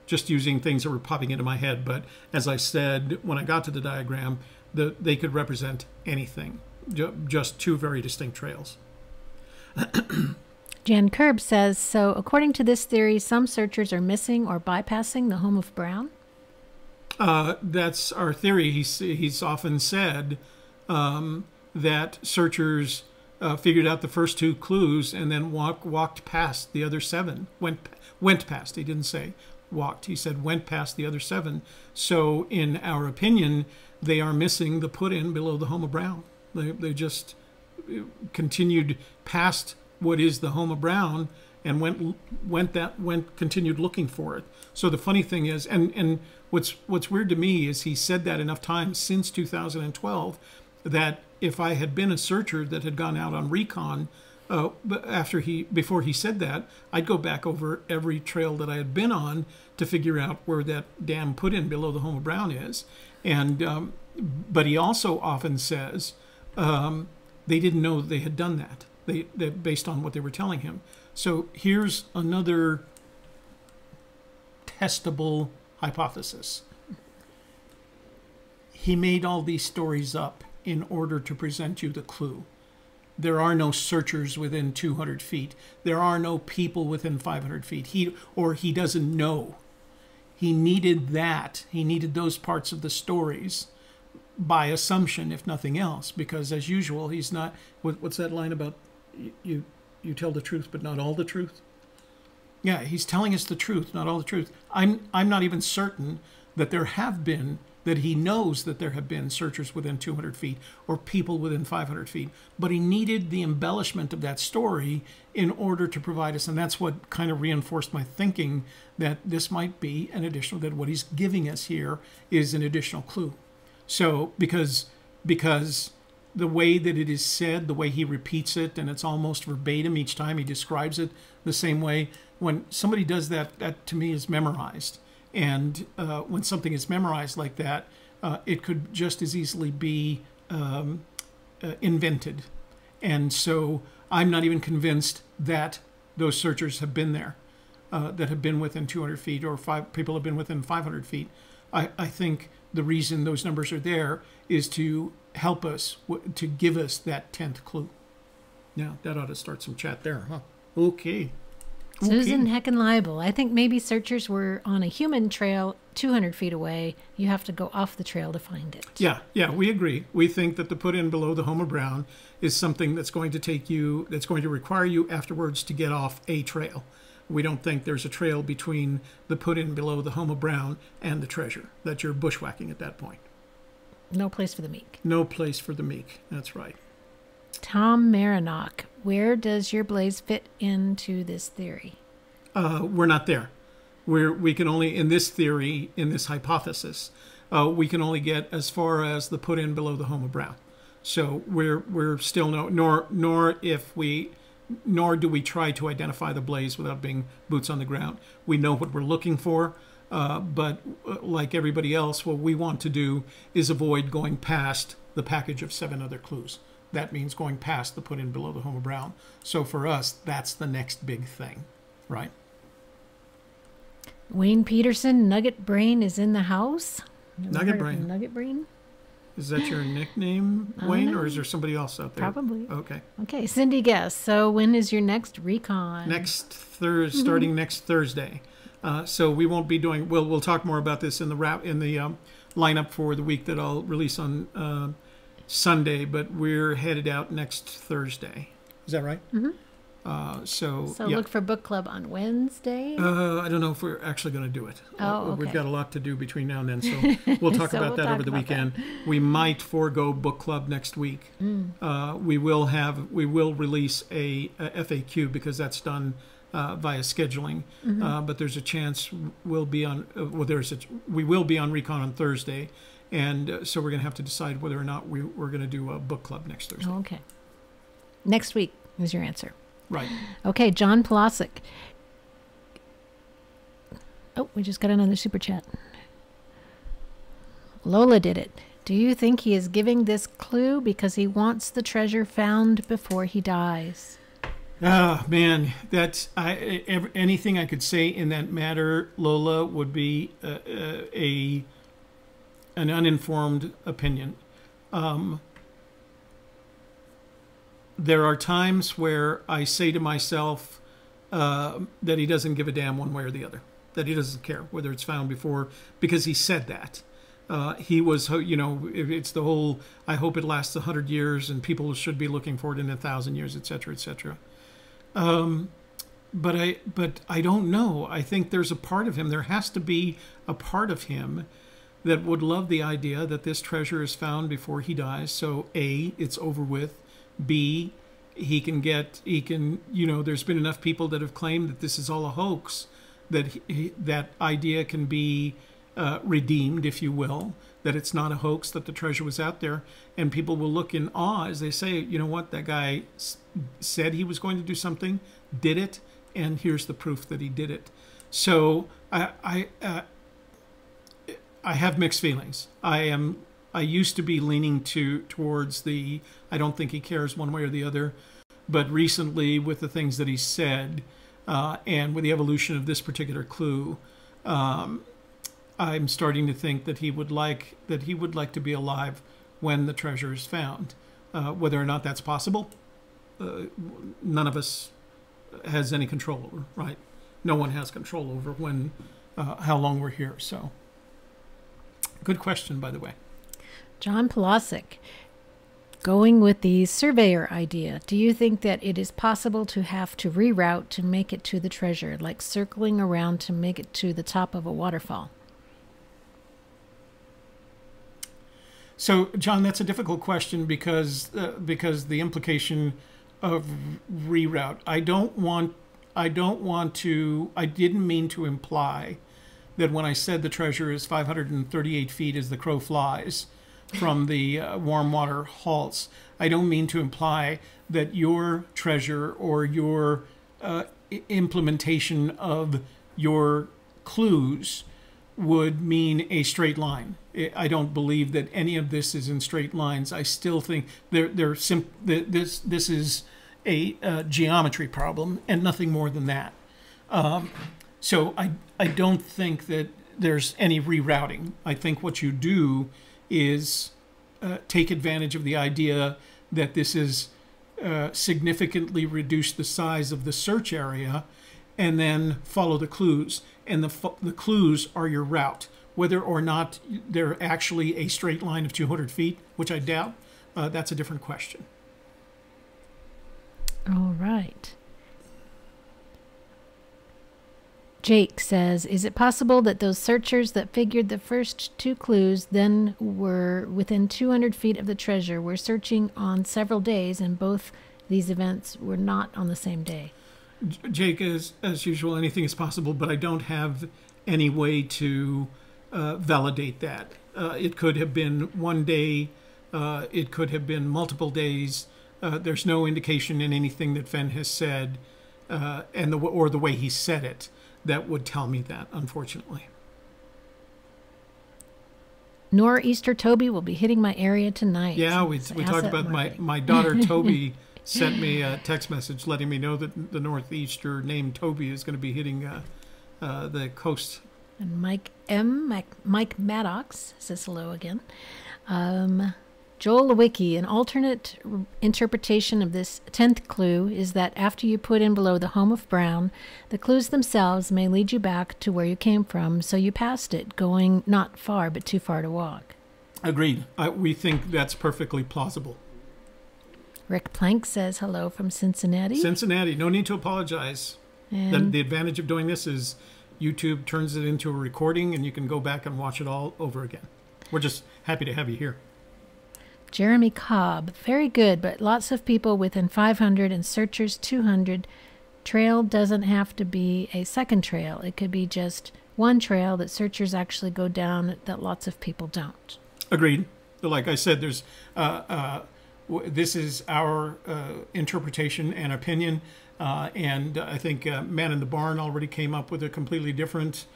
just using things that were popping into my head. But as I said, when I got to the diagram, they could represent anything, just two very distinct trails. Jan Kerb says, so according to this theory, some searchers are missing or bypassing the home of Brown? That's our theory. He's often said that searchers figured out the first two clues and then walked past the other seven, went past, he didn't say, walked. He said went past the other 7. So in our opinion, they are missing the put in below the home of Brown. They just continued past what is the home of Brown and continued looking for it. So the funny thing is, and what's weird to me is he said that enough times since 2012 that if I had been a searcher that had gone out on recon before he said that, I'd go back over every trail that I had been on to figure out where that damn put in below the home of Brown is. And but he also often says they didn't know they had done that. They based on what they were telling him. So here's another testable hypothesis. He made all these stories up in order to present you the clue. There are no searchers within 200 feet. There are no people within 500 feet. He doesn't know. He needed that. He needed those parts of the stories by assumption, if nothing else, because as usual, he's not. What's that line about? You tell the truth, but not all the truth. Yeah, he's telling us the truth, not all the truth. I'm not even certain that he knows that there have been searchers within 200 feet or people within 500 feet, but he needed the embellishment of that story in order to provide us, and that's what kind of reinforced my thinking that this might be an additional, that what he's giving us here is an additional clue. So because the way that it is said, the way he repeats it, and it's almost verbatim each time he describes it the same way, when somebody does that, that to me is memorized. And when something is memorized like that, it could just as easily be invented. And so I'm not even convinced that those searchers have been there, that have been within 200 feet, or people have been within 500 feet. I think the reason those numbers are there is to help us, to give us that 10th clue. Now, that ought to start some chat there, huh? Okay. Susan Heckenleibel. I think maybe searchers were on a human trail 200 feet away. You have to go off the trail to find it. Yeah, we agree. We think that the put in below the home of Brown is something that's going to require you afterwards to get off a trail. We don't think there's a trail between the put in below the home of Brown and the treasure, that you're bushwhacking at that point. No place for the meek. No place for the meek. That's right. Tom Marinock, where does your blaze fit into this theory? We're not there. We can only, in this theory, in this hypothesis, we can only get as far as the put in below the home of Brown. So we're still nor do we try to identify the blaze without being boots on the ground. We know what we're looking for, but like everybody else, what we want to do is avoid going past the package of 7 other clues. That means going past the put in below the home of Brown. So for us, that's the next big thing, right? Wayne Peterson, Nugget Brain is in the house. Nugget Brain. Nugget Brain. Is that your nickname, Wayne, or is there somebody else out there? Probably. Okay. Okay, Cindy Guess. So when is your next recon? Starting next Thursday. So we won't be doing. We'll talk more about this in the lineup for the week that I'll release on Sunday. But we're headed out next Thursday. Is that right? Mm-hmm. So yeah. Look for book club on Wednesday. I don't know if we're actually going to do it. Oh, okay. We've got a lot to do between now and then, so we'll talk about that over the weekend. We might forego book club next week. We will release a FAQ because that's done via scheduling. But there's a chance we will be on recon on Thursday, and so we're going to have to decide whether or not we're going to do a book club next Thursday. Oh, okay. Next week is your answer. Right. Okay, John Polasic. Oh, we just got another super chat. Lola did it. Do you think he is giving this clue because he wants the treasure found before he dies? Oh, man, anything I could say in that matter, Lola, would be an uninformed opinion. There are times where I say to myself that he doesn't give a damn one way or the other, that he doesn't care whether it's found before, because he said that. He was, it's the whole, I hope it lasts 100 years and people should be looking for it in 1,000 years, et cetera, et cetera. but I don't know. I think there's a part of him. There has to be a part of him that would love the idea that this treasure is found before he dies. So A, it's over with. B, he can, there's been enough people that have claimed that this is all a hoax, that that idea can be redeemed, if you will, that it's not a hoax, that the treasure was out there, and people will look in awe as they say, you know what, that guy said he was going to do something, did it, and here's the proof that he did it. So I have mixed feelings. I used to be leaning towards the I don't think he cares one way or the other, but recently with the things that he said and with the evolution of this particular clue, I'm starting to think that he would like to be alive when the treasure is found. Whether or not that's possible, none of us has any control over, right? No one has control over when how long we're here. So, good question, by the way. John Polosic, going with the surveyor idea, do you think that it is possible to have to reroute to make it to the treasure, like circling around to make it to the top of a waterfall? So, John, that's a difficult question because the implication of reroute. I didn't mean to imply that when I said the treasure is 538 feet as the crow flies from the warm water halts, I don't mean to imply that your treasure or your implementation of your clues would mean a straight line. I don't believe that any of this is in straight lines. I still think this is a geometry problem and nothing more than that. So I don't think that there's any rerouting. I think what you do is take advantage of the idea that this is significantly reduce the size of the search area and then follow the clues. And the clues are your route. Whether or not they're actually a straight line of 200 feet, which I doubt, that's a different question. All right. Jake says, is it possible that those searchers that figured the first two clues then were within 200 feet of the treasure were searching on several days and both these events were not on the same day? Jake, as usual, anything is possible, but I don't have any way to validate that. It could have been one day. It could have been multiple days. There's no indication in anything that Fenn has said or the way he said it that would tell me that, unfortunately. Nor'easter Toby will be hitting my area tonight. Yeah, we talked about my daughter Toby sent me a text message letting me know that the northeaster named Toby is going to be hitting the coast. And Mike Maddox says hello again. Joel Lewicki, an alternate interpretation of this 10th clue is that after you put in below the home of Brown, the clues themselves may lead you back to where you came from, so you passed it, going not far but too far to walk. Agreed. We think that's perfectly plausible. Rick Plank says hello from Cincinnati. Cincinnati, no need to apologize. And the advantage of doing this is YouTube turns it into a recording and you can go back and watch it all over again. We're just happy to have you here. Jeremy Cobb, very good, but lots of people within 500 and searchers 200. Trail doesn't have to be a second trail. It could be just one trail that searchers actually go down that lots of people don't. Agreed. Like I said, there's this is our interpretation and opinion, and I think Man in the Barn already came up with a completely different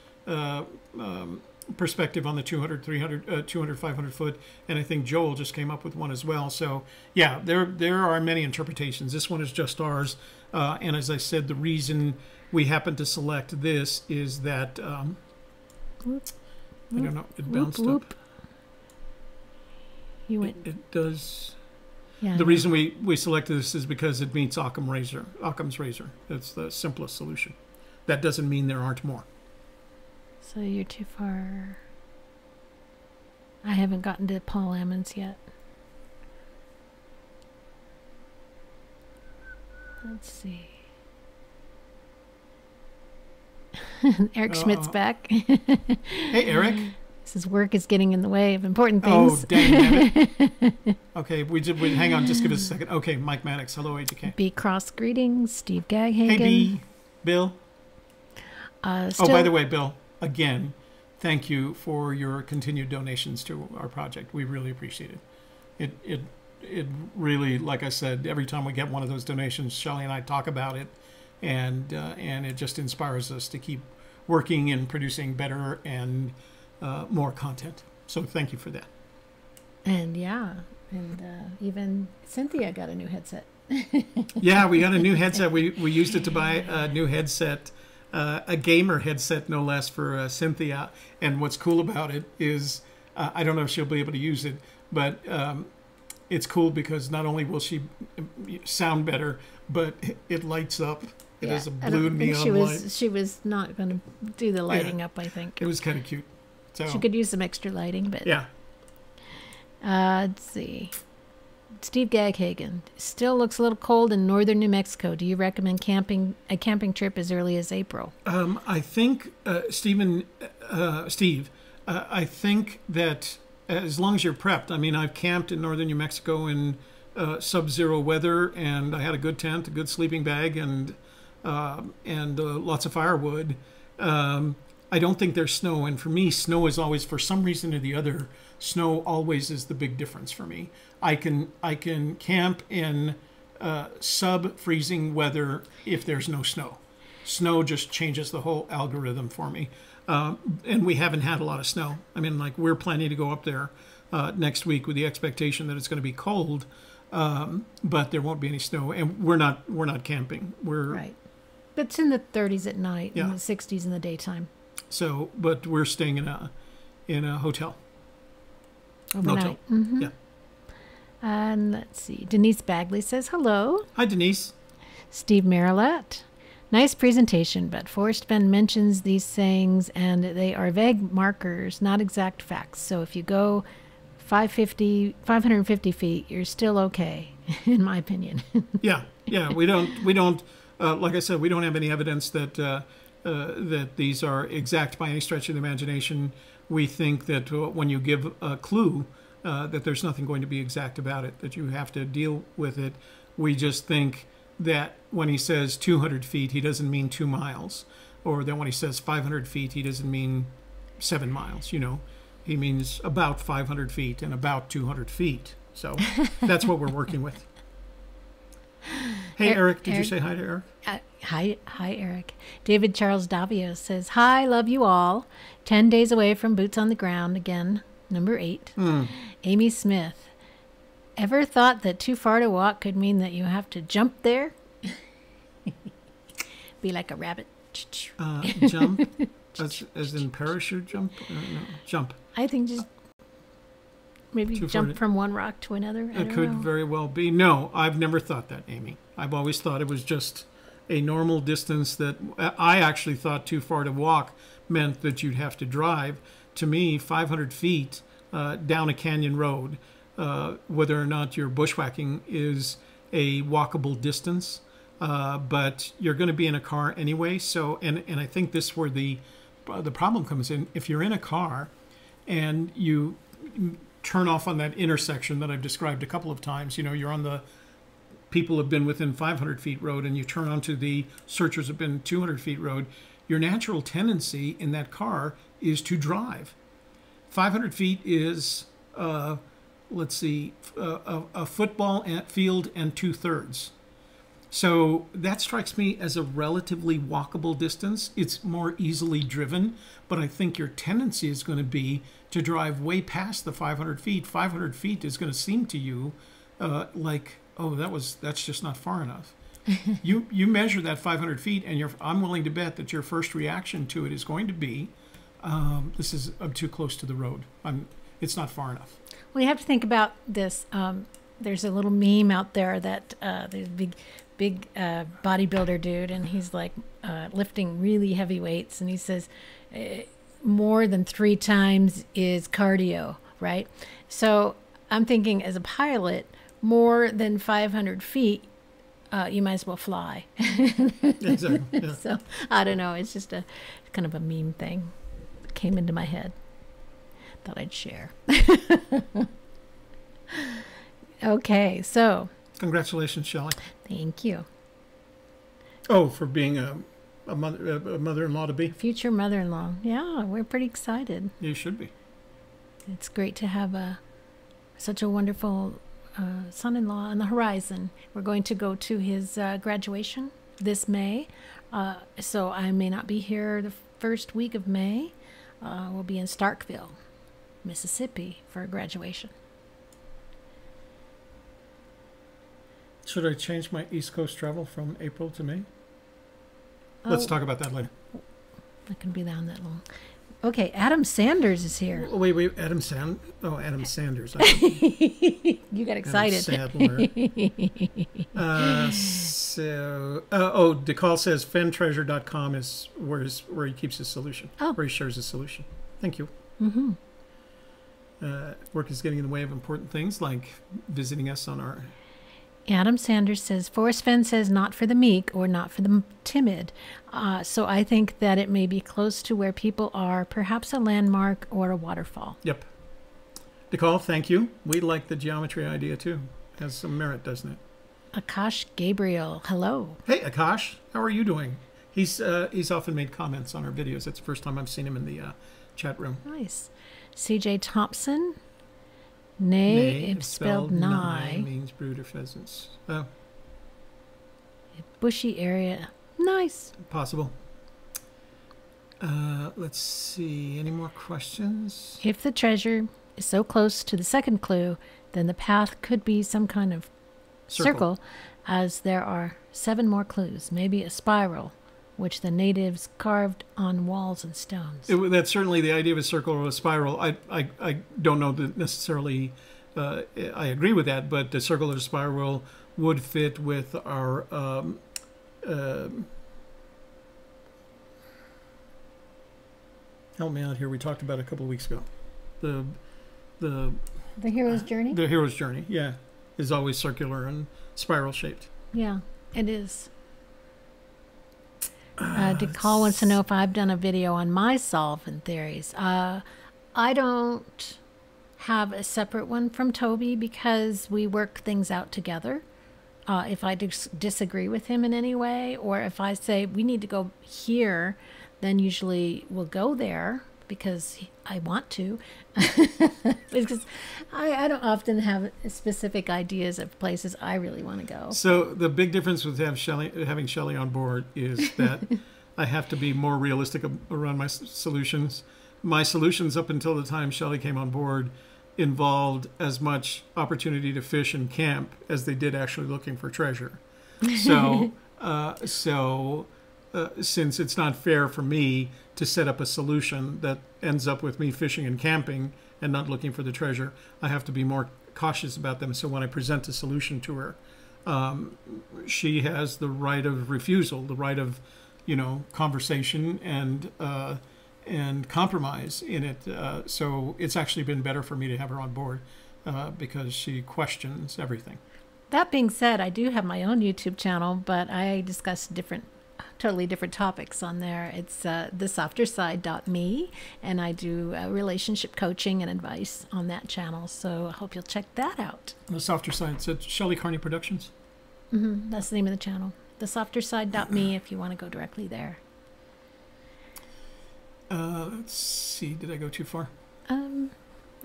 perspective on the 200, 300, 200, 500 foot, and I think Joel just came up with one as well. So yeah, there are many interpretations. This one is just ours, and as I said, the reason we happen to select this is that I don't know, it bounced up. You went. It does. Yeah. The reason we selected this is because it meets Occam's razor. That's the simplest solution. That doesn't mean there aren't more. So you're too far. I haven't gotten to Paul Ammons yet. Let's see. Eric Schmidt's back. Hey, Eric. Says work is getting in the way of important Oh, things. dang it. Okay, hang on, just give us a second. Okay, Mike Maddox, hello, AGK. B. Cross greetings, Steve Gaghagen. Hey, B. Bill. Still, Oh, by the way, Bill, again, thank you for your continued donations to our project. We really appreciate it. It really, like I said, every time we get one of those donations, Shelley and I talk about it, and it just inspires us to keep working and producing better and more content. So thank you for that. And even Cynthia got a new headset. Yeah, we got a new headset. We used it to buy a new headset, a gamer headset, no less, for Cynthia. And what's cool about it is, I don't know if she'll be able to use it, but it's cool because not only will she sound better, but it lights up. It has a blue neon light. She was not going to do the lighting up, I think. It was kind of cute. So she could use some extra lighting, but yeah. Let's see. Steve Gaghagen, still looks a little cold in northern New Mexico. Do you recommend a camping trip as early as April? I think, Steve, I think that as long as you're prepped. I mean, I've camped in northern New Mexico in sub-zero weather, and I had a good tent, a good sleeping bag, and lots of firewood. I don't think there's snow, and for me, snow is always, for some reason or the other, snow always is the big difference for me. I can camp in sub-freezing weather if there's no snow. Snow just changes the whole algorithm for me. And we haven't had a lot of snow. I mean, like, we're planning to go up there next week with the expectation that it's going to be cold, but there won't be any snow. And we're not camping. We're right. But it's in the 30s at night, yeah, and the 60s in the daytime. So, but we're staying in a hotel. Overnight. Mm-hmm. Yeah. And let's see. Denise Bagley says hello. Hi, Denise. Steve Marilat. Nice presentation, but Forrest Fenn mentions these sayings, and they are vague markers, not exact facts. So if you go 550 feet, you're still okay, in my opinion. Yeah. We don't. Like I said, we don't have any evidence that that these are exact by any stretch of the imagination. We think that when you give a clue, that there's nothing going to be exact about it, that you have to deal with it. We just think that when he says 200 feet, he doesn't mean 2 miles, or that when he says 500 feet, he doesn't mean 7 miles. You know, he means about 500 feet and about 200 feet. So that's what we're working with. Hey, Eric, did you say hi to Eric? Hi, Eric. David Charles Davio says, hi, love you all. 10 days away from boots on the ground again, number 8. Amy Smith. Ever thought that too far to walk could mean that you have to jump there? Be like a rabbit. Jump? as in parachute jump? No, jump. I think just maybe jump from one rock to another. It could very well be. No, I've never thought that, Amy. I've always thought it was just a normal distance that I actually thought too far to walk meant that you'd have to drive. To me, 500 feet down a canyon road, whether or not you're bushwhacking, is a walkable distance. But you're going to be in a car anyway. So, and I think this is where the problem comes in. If you're in a car and you turn off on that intersection that I've described a couple of times, you know, you're on the people have been within 500 feet road, and you turn onto the searchers have been 200 feet road, your natural tendency in that car is to drive. 500 feet is, let's see, a football field and 2/3. So that strikes me as a relatively walkable distance. It's more easily driven, but I think your tendency is going to be to drive way past the 500 feet. 500 feet is going to seem to you like, oh, that's just not far enough. You measure that 500 feet, and I'm willing to bet that your first reaction to it is going to be, I'm too close to the road. It's not far enough. Well, you have to think about this. There's a little meme out there that there's a big bodybuilder dude, and he's like lifting really heavy weights, and he says more than 3 times is cardio, right? So I'm thinking, as a pilot, more than 500 feet you might as well fly. Exactly. Yeah. So I don't know. It's just a kind of a meme thing that came into my head. Thought I'd share. Okay, so Congratulations, Shelley. thank you. Oh, for being a mother-in-law to be. Future mother-in-law. Yeah, we're pretty excited. You should be. It's great to have such a wonderful son-in-law on the horizon. We're going to go to his graduation this May, so I may not be here the first week of May. We'll be in Starkville, Mississippi for graduation. Should I change my East Coast travel from April to May? Let's talk about that later. Not going to be down that long. Okay, Adam Sanders is here. Wait, Adam Sanders. You got excited. Adam Sandler. DeCall says fentreasure.com is where he keeps his solution. Oh. Where he shares his solution. Thank you. Mm-hmm. Work is getting in the way of important things like visiting us on our... Adam Sanders says, Forrest Fenn says not for the meek or not for the timid. So I think that it may be close to where people are, perhaps a landmark or a waterfall. Yep. DeCall, thank you. We like the geometry idea too. Has some merit, doesn't it? Akash Gabriel, hello. Hey, Akash, how are you doing? He's often made comments on our videos. It's the first time I've seen him in the chat room. Nice. CJ Thompson. Nay, if spelled nigh. Means brood or pheasants. Oh. Bushy area. Nice. Possible. Let's see. Any more questions? If the treasure is so close to the second clue, then the path could be some kind of circle, as there are 7 more clues. Maybe a spiral, which the natives carved on walls and stones. That's certainly the idea of a circle or a spiral. I don't know that necessarily I agree with that, but the circle or spiral would fit with our help me out here. We talked about it a couple of weeks ago. The hero's journey? The hero's journey, yeah, is always circular and spiral shaped. Yeah, it is. DeCall wants to know if I've done a video on my solvent theories. I don't have a separate one from Toby because we work things out together. If I disagree with him in any way, or if I say we need to go here, then usually we'll go there because I want to. Because I don't often have specific ideas of places I really want to go. So the big difference with having Shelley on board is that I have to be more realistic around my solutions. My solutions up until the time Shelley came on board involved as much opportunity to fish and camp as they did actually looking for treasure. So, since it's not fair for me to set up a solution that ends up with me fishing and camping and not looking for the treasure, I have to be more cautious about them. So when I present a solution to her, she has the right of refusal, the right of, conversation and compromise in it. So it's actually been better for me to have her on board because she questions everything. That being said, I do have my own YouTube channel, but I discuss totally different topics on there. It's thesofterside.me, and I do relationship coaching and advice on that channel. So I hope you'll check that out. The Softer Side, it's Shelley Carney Productions. Mm-hmm. That's the name of the channel. Thesofterside.me if you want to go directly there. Let's see. Did I go too far? I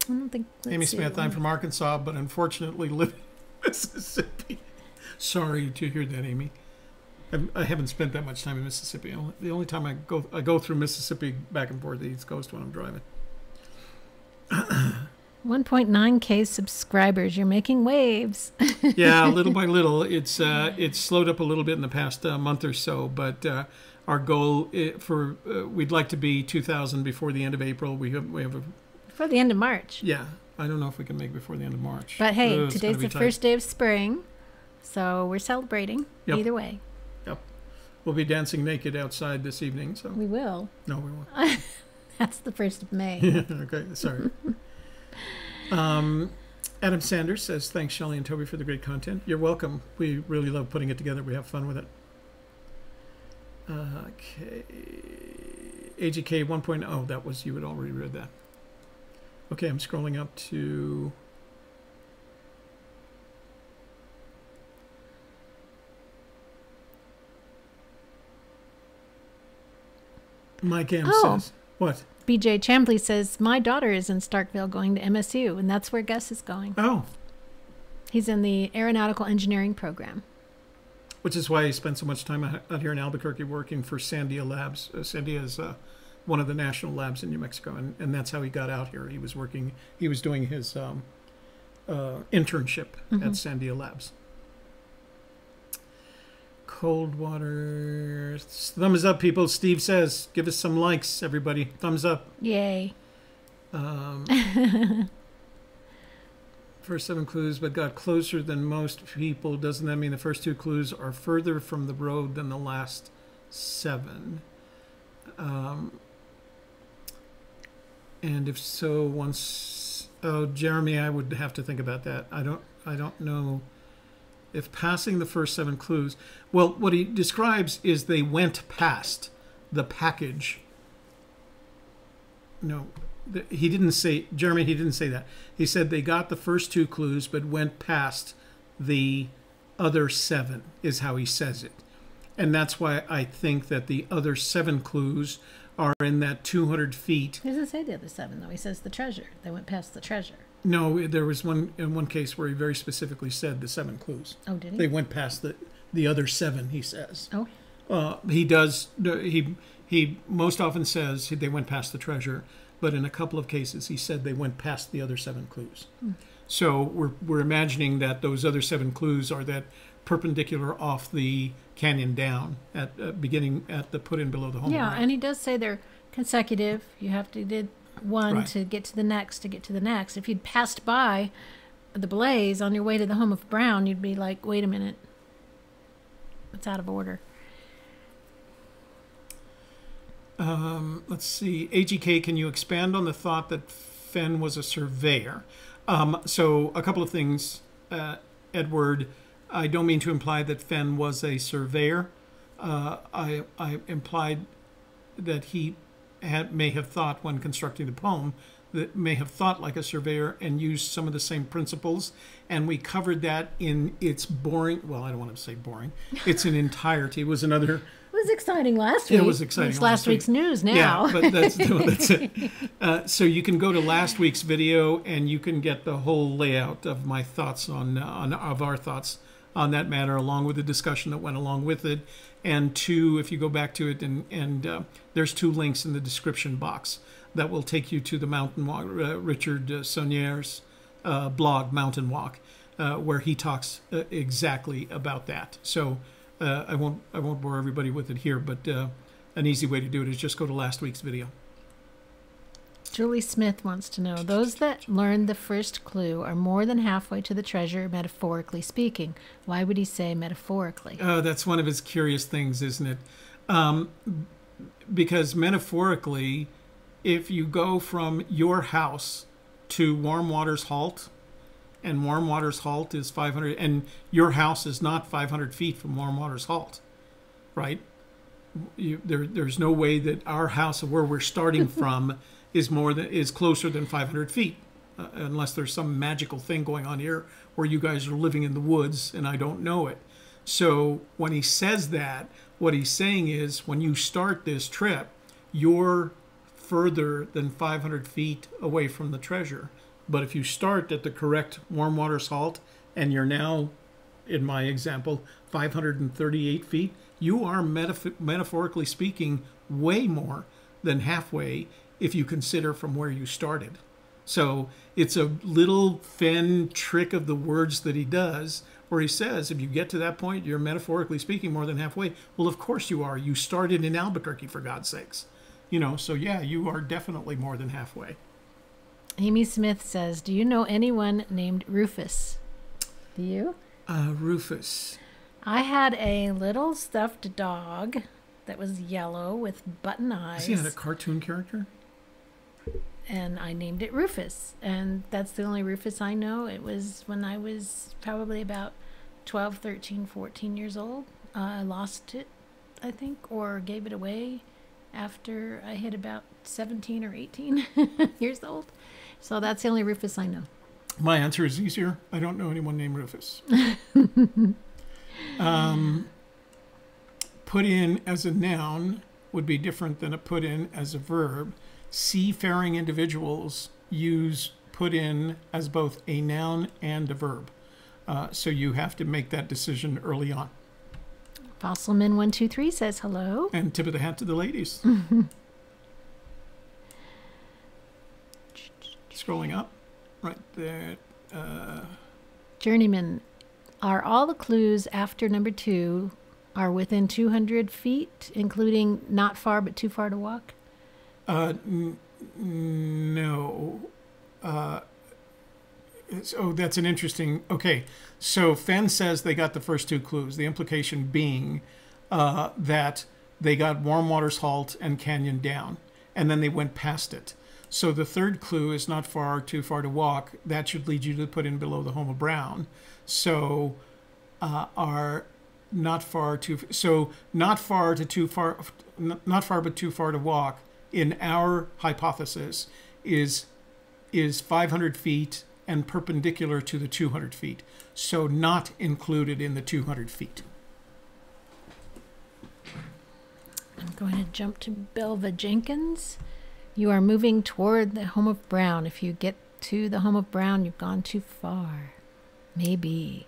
don't think. Amy Smith, I'm from Arkansas, but unfortunately live in Mississippi. Sorry to hear that, Amy. I haven't spent that much time in Mississippi. The only time I go through Mississippi back and forth the East Coast when I'm driving. 1.9K subscribers. You're making waves. Yeah, little by little. It's slowed up a little bit in the past month or so, but our goal we'd like to be 2,000 before the end of April. We have before the end of March. Yeah, I don't know if we can make before the end of March. But hey, today's the first day of spring, so we're celebrating. Yep. Either way. Yep. We'll be dancing naked outside this evening. So we will. No, we won't. That's the 1st of May. Okay, sorry. Adam Sanders says, thanks, Shelley and Toby, for the great content. You're welcome. We really love putting it together. We have fun with it. Okay. AGK 1.0, that was, you had already read that. Okay, I'm scrolling up to... Mike M says, what? BJ Chambley says, my daughter is in Starkville going to MSU, and that's where Gus is going. Oh. He's in the aeronautical engineering program. Which is why he spent so much time out here in Albuquerque working for Sandia Labs. Sandia is one of the national labs in New Mexico, and that's how he got out here. He was doing his internship at Sandia Labs. Coldwater. Thumbs up, people. Steve says, give us some likes, everybody. Thumbs up. Yay. First 7 clues, but got closer than most people. Doesn't that mean the first 2 clues are further from the road than the last 7? And if so, once... Oh, Jeremy, I would have to think about that. I don't know if passing the first 7 clues... Well, what he describes is they went past the package. No, he didn't say... Jeremy, he didn't say that. He said they got the first 2 clues, but went past the other 7, is how he says it. And that's why I think that the other 7 clues are in that 200 feet. He doesn't say the other 7, though. He says the treasure. They went past the treasure. No, there was one case where he very specifically said the 7 clues. Oh, did he? They went past the other 7, he says. Oh. He does. He most often says they went past the treasure, but in a couple of cases he said they went past the other 7 clues. So we're imagining that those other 7 clues are that perpendicular off the canyon down at beginning at the put in below the home. Yeah, line. and he does say they're consecutive. You have to did one Right. to get to the next to get to the next. If you'd passed by the blaze on your way to the home of Brown, you'd be like, wait a minute. It's out of order. Let's see. AGK, can you expand on the thought that Fenn was a surveyor? So a couple of things, Edward. I don't mean to imply that Fenn was a surveyor. I implied that he may have thought when constructing the poem that may have thought like a surveyor and used some of the same principles. And we covered that in its boring, well, I don't want to say boring. It's an entirety. It was another... It was exciting last week. It was exciting It's last week's news now. Yeah, but that's it. So you can go to last week's video and you can get the whole layout of my thoughts of our thoughts on that matter, along with the discussion that went along with it. And 2, if you go back to it, and there's 2 links in the description box that will take you to the Mountain Walk, Richard Saunier's blog, Mountain Walk, where he talks exactly about that. So I won't bore everybody with it here, but an easy way to do it is just go to last week's video. Julie Smith wants to know, those that learned the first clue are more than halfway to the treasure, metaphorically speaking. Why would he say metaphorically? That's one of his curious things, isn't it? Because metaphorically, if you go from your house to Warm Waters Halt, and Warm Waters Halt is 500, and your house is not 500 feet from Warm Waters Halt, right? There's no way that our house, where we're starting from, is closer than 500 feet, unless there's some magical thing going on here where you guys are living in the woods and I don't know it. So when he says that, what he's saying is when you start this trip, you're further than 500 feet away from the treasure. But if you start at the correct Warm Waters Halt and you're now, in my example, 538 feet, you are metaphorically speaking way more than halfway if you consider from where you started. So it's a little Fenn trick of the words that he does, where he says, if you get to that point, you're metaphorically speaking more than halfway. Well, of course you are. You started in Albuquerque, for God's sakes. So yeah, you are definitely more than halfway. Amy Smith says, do you know anyone named Rufus? Do you? Rufus. I had a little stuffed dog that was yellow with button eyes. Is he not a cartoon character? and I named it Rufus. And that's the only Rufus I know. It was when I was probably about 12, 13, 14 years old. I lost it, I think, or gave it away after I hit about 17 or 18 years old. So that's the only Rufus I know. My answer is easier. I don't know anyone named Rufus. Put in as a noun would be different than a put in as a verb. Seafaring individuals use put in as both a noun and a verb. So you have to make that decision early on. Fossilman123 says hello. And tip of the hat to the ladies. Scrolling up, right there. Journeyman, are all the clues after number 2 are within 200 feet, including not far but too far to walk? No. That's an interesting... Okay, so Fenn says they got the first 2 clues, the implication being that they got Warm Waters Halt and Canyon Down, and then they went past it. So the third clue is not far, too far to walk. That should lead you to put in below the home of Brown. So are not far too... So not far to too far... Not far but too far to walk, in our hypothesis, is 500 feet and perpendicular to the 200 feet. So not included in the 200 feet. I'm going to jump to Belva Jenkins. You are moving toward the home of Brown. If you get to the home of Brown, you've gone too far. Maybe.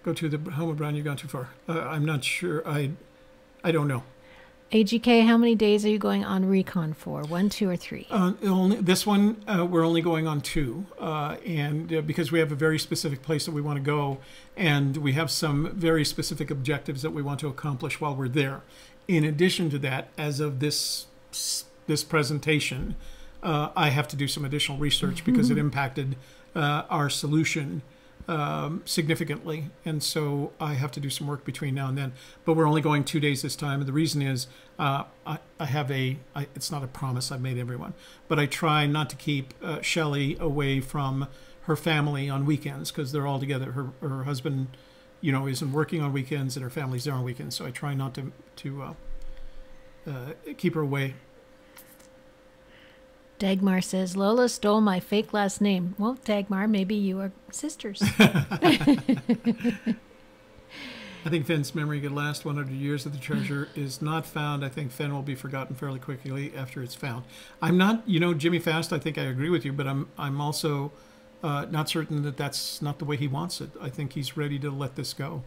Go to the home of Brown, you've gone too far. I'm not sure. I don't know. AGK, how many days are you going on recon for? 1, 2, or 3? This one, we're only going on 2. And because we have a very specific place that we want to go, and we have some very specific objectives that we want to accomplish while we're there. In addition to that, as of this presentation, I have to do some additional research because it impacted our solution significantly, and so I have to do some work between now and then. But we're only going 2 days this time, and the reason is I have it's not a promise I've made everyone, but I try not to keep Shelley away from her family on weekends because they're all together. Her husband, isn't working on weekends, and her family's there on weekends, so I try not to keep her away. Dagmar says, Lola stole my fake last name. Well, Dagmar, maybe you are sisters. I think Fenn's memory could last 100 years if the treasure is not found. I think Fenn will be forgotten fairly quickly after it's found. I'm not, Jimmy Fast, I think I agree with you, but I'm also not certain that that's not the way he wants it. I think he's ready to let this go.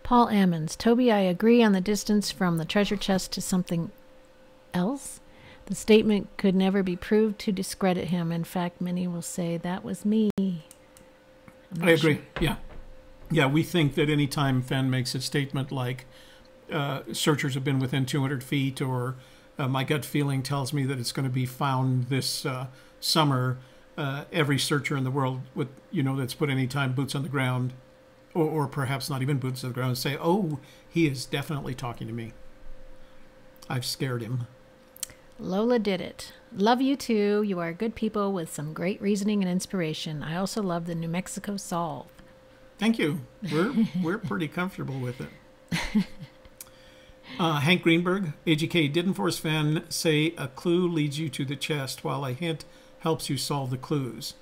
Paul Ammons, Toby, I agree on the distance from the treasure chest to something else. The statement could never be proved to discredit him. In fact, many will say that was me. I agree. Sure. Yeah, we think that any time Fenn makes a statement like searchers have been within 200 feet or my gut feeling tells me that it's going to be found this summer, every searcher in the world with that's put any time boots on the ground, or perhaps not even boots on the ground, say, oh, he is definitely talking to me. I've scared him. Lola did it. Love you too. You are good people with some great reasoning and inspiration. I also love the New Mexico solve. Thank you. We're pretty comfortable with it. Hank Greenberg, AGK, didn't Forrest Fenn say a clue leads you to the chest while a hint helps you solve the clues?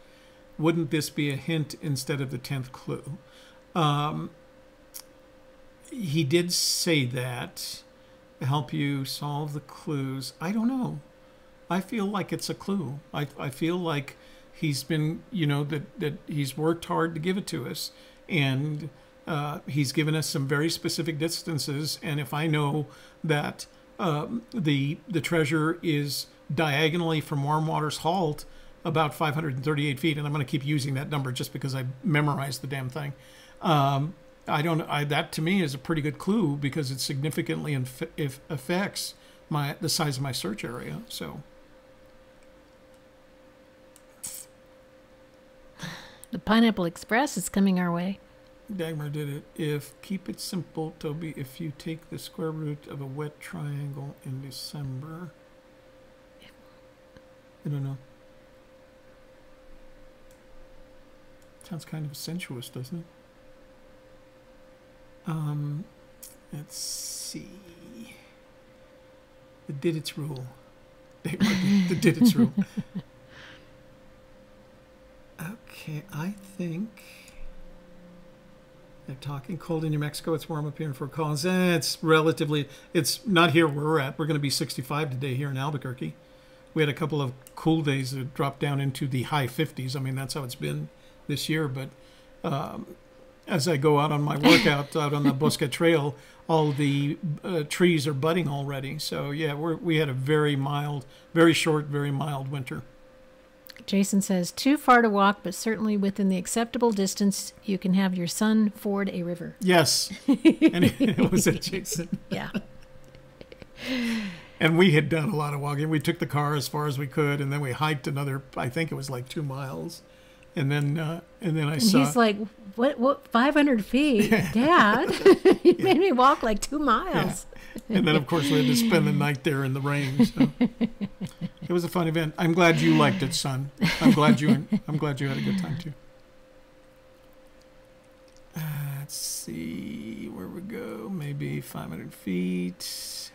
Wouldn't this be a hint instead of the 10th clue? He did say that. Help you solve the clues. I don't know. I feel like it's a clue. I feel like he's been, that he's worked hard to give it to us. And he's given us some very specific distances. And if I know that the treasure is diagonally from Warm Waters Halt about 538 feet, and I'm going to keep using that number just because I memorized the damn thing. That to me is a pretty good clue because it significantly affects the size of my search area. So the Pineapple Express is coming our way. Dagmar did it. If keep it simple, Toby. If you take the square root of a wet triangle in December, I don't know. Sounds kind of sensuous, doesn't it? Let's see. The did its rule. The did its rule. Okay, I think they're talking cold in New Mexico. It's warm up here in Fort Collins. It's relatively, it's not here where we're at. We're going to be 65 today here in Albuquerque. We had a couple of cool days that dropped down into the high 50s. I mean, that's how it's been this year. But as I go out on my workout out on the Bosque Trail, all the trees are budding already. So yeah, we had a very mild, very short, very mild winter. Jason says, too far to walk, but certainly within the acceptable distance, you can have your son ford a river. Yes. And it was at Jason. Yeah. And we had done a lot of walking. We took the car as far as we could, and then we hiked another, I think it was like 2 miles. And then I saw. He's like, what, 500 feet? Dad, you made me walk like 2 miles. Yeah. And then, of course, we had to spend the night there in the rain. So. It was a fun event. I'm glad you liked it, son. I'm glad you had a good time, too. Let's see where we go. Maybe 500 feet.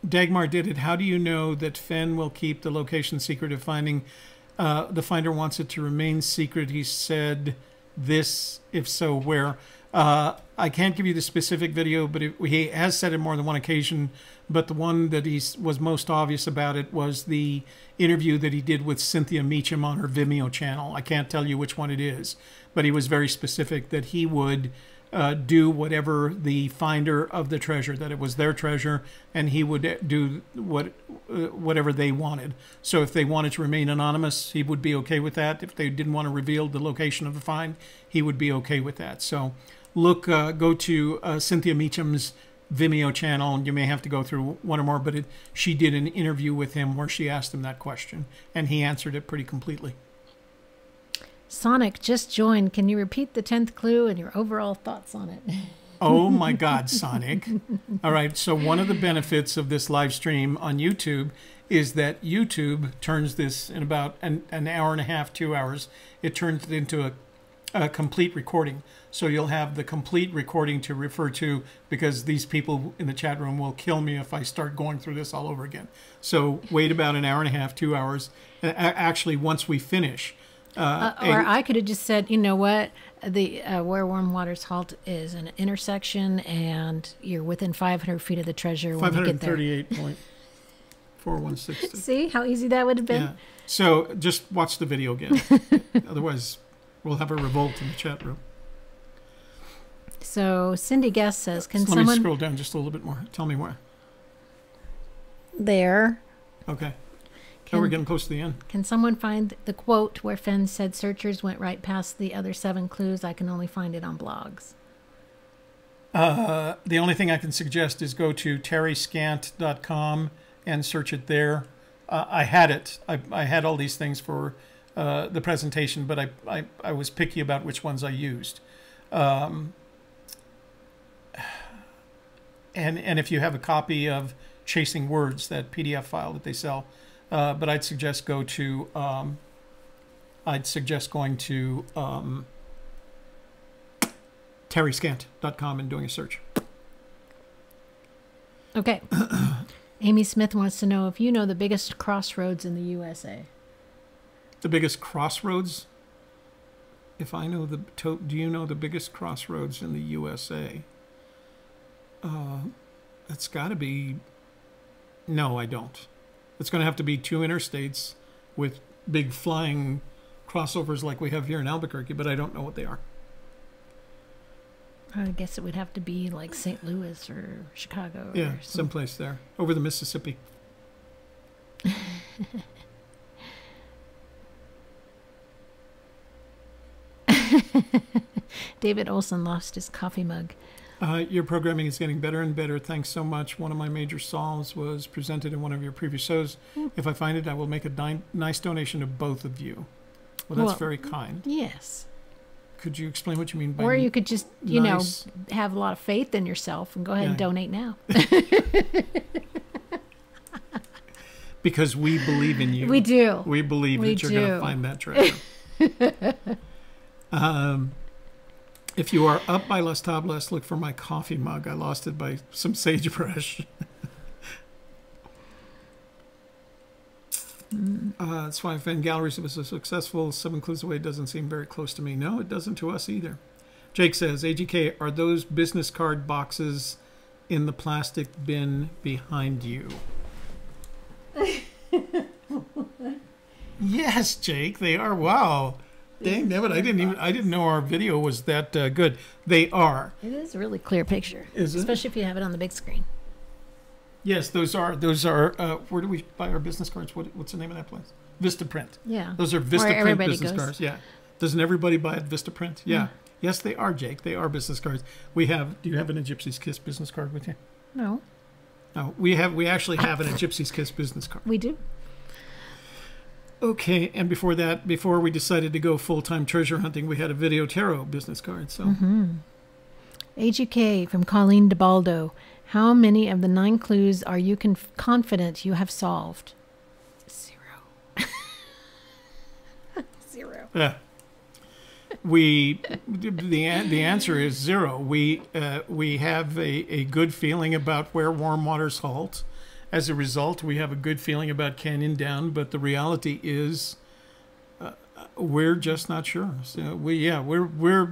Dagmar did it. How do you know that Fenn will keep the location secret if finding the finder wants it to remain secret? He said this, if so, where? I can't give you the specific video, but he has said it more than one occasion. But the one that he was most obvious about it was the interview that he did with Cynthia Meacham on her Vimeo channel. I can't tell you which one it is, but he was very specific that he would do whatever the finder of the treasure, that it was their treasure, and he would do whatever they wanted. So if they wanted to remain anonymous, he would be okay with that. If they didn't want to reveal the location of the find, he would be okay with that. So look, go to Cynthia Meacham's Vimeo channel, and you may have to go through one or more, but she did an interview with him where she asked him that question, and he answered it pretty completely. Sonic just joined. Can you repeat the 10th clue and your overall thoughts on it? Oh my God, Sonic. All right, so one of the benefits of this live stream on YouTube is that YouTube turns this in about an hour and a half, 2 hours. It turns it into a complete recording. So you'll have the complete recording to refer to, because these people in the chat room will kill me if I start going through this all over again. So wait about an hour and a half, 2 hours. Actually, once we finish. Or I could have just said, you know what, the where Warm Waters Halt is an intersection, and you're within 500 feet of the treasure when you get there. 538.416. See how easy that would have been? Yeah. So just watch the video again. Otherwise, we'll have a revolt in the chat room. So Cindy Guest says, can Let someone... me scroll down just a little bit more. Tell me where. There. Okay. Now we're getting close to the end. Can someone find the quote where Fenn said searchers went right past the other 7 clues? I can only find it on blogs. The only thing I can suggest is go to terryscant.com and search it there. I had it. I had all these things for the presentation, but I was picky about which ones I used. And if you have a copy of Chasing Words, that PDF file that they sell, but I'd suggest going to terryscant.com and doing a search. Okay. Amy Smith wants to know if you know the biggest crossroads in the USA. The biggest crossroads? If I know do you know the biggest crossroads in the USA? It's got to be... No, I don't. It's going to have to be 2 interstates with big flying crossovers like we have here in Albuquerque, but I don't know what they are. I guess it would have to be like St. Louis or Chicago. Yeah, or someplace there, over the Mississippi. David Olson lost his coffee mug. Your programming is getting better and better. Thanks so much. One of my major solves was presented in one of your previous shows. If I find it, I will make a nice donation to both of you. Well, that's very kind. Yes. Could you explain what you mean by Or you could just, you nice? know, have a lot of faith in yourself and go ahead and donate now. Because we believe in you. We do. We believe that you're going to find that treasure. If you are up by Las Tablas, look for my coffee mug. I lost it by some sagebrush. That's why Fenn Galleries was so successful. 7 clues away doesn't seem very close to me. No, it doesn't to us either. Jake says, AGK, are those business card boxes in the plastic bin behind you? Yes, Jake, they are. Wow. Dang, David, I didn't know our video was that good. They are. It is a really clear picture. Is it? Especially if you have it on the big screen. Yes, those are. Where do we buy our business cards? What's the name of that place? Vistaprint. Yeah. Those are Vistaprint business goes. cards. Yeah. Doesn't everybody buy at Vistaprint? Yeah. Yes, they are, Jake. They are business cards. Do you have a Gypsy's Kiss business card with you? No. No, we actually have a Gypsy's Kiss business card. We do. Okay, and before we decided to go full-time treasure hunting, we had a Video Tarot business card. So, AGK from Colleen DeBaldo. How many of the 9 clues are you confident you have solved? 0. 0. Yeah. The answer is 0. We have a good feeling about where warm waters halt. As a result, we have a good feeling about Canyon Down, but the reality is we're just not sure. So we're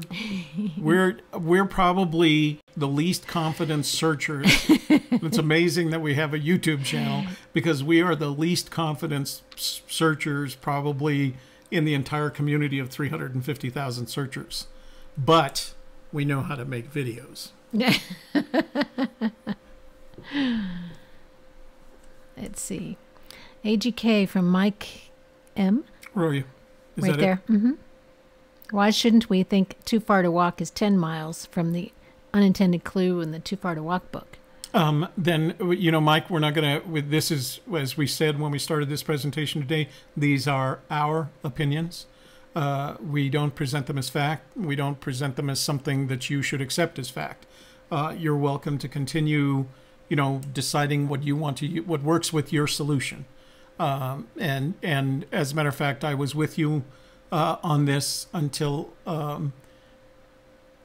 probably the least confident searchers. It's amazing that we have a YouTube channel because we are the least confident searchers probably in the entire community of 350,000 searchers. But we know how to make videos. Let's see. AGK from Mike M. Where are you? Is right that there. Why shouldn't we think Too Far to Walk is 10 miles from the unintended clue in the Too Far to Walk book? Then, Mike, we're not going to, this is, as we said when we started this presentation today, these are our opinions. We don't present them as fact. We don't present them as something that you should accept as fact. You're welcome to continue deciding what you want to, what works with your solution. And as a matter of fact, I was with you on this until, I'm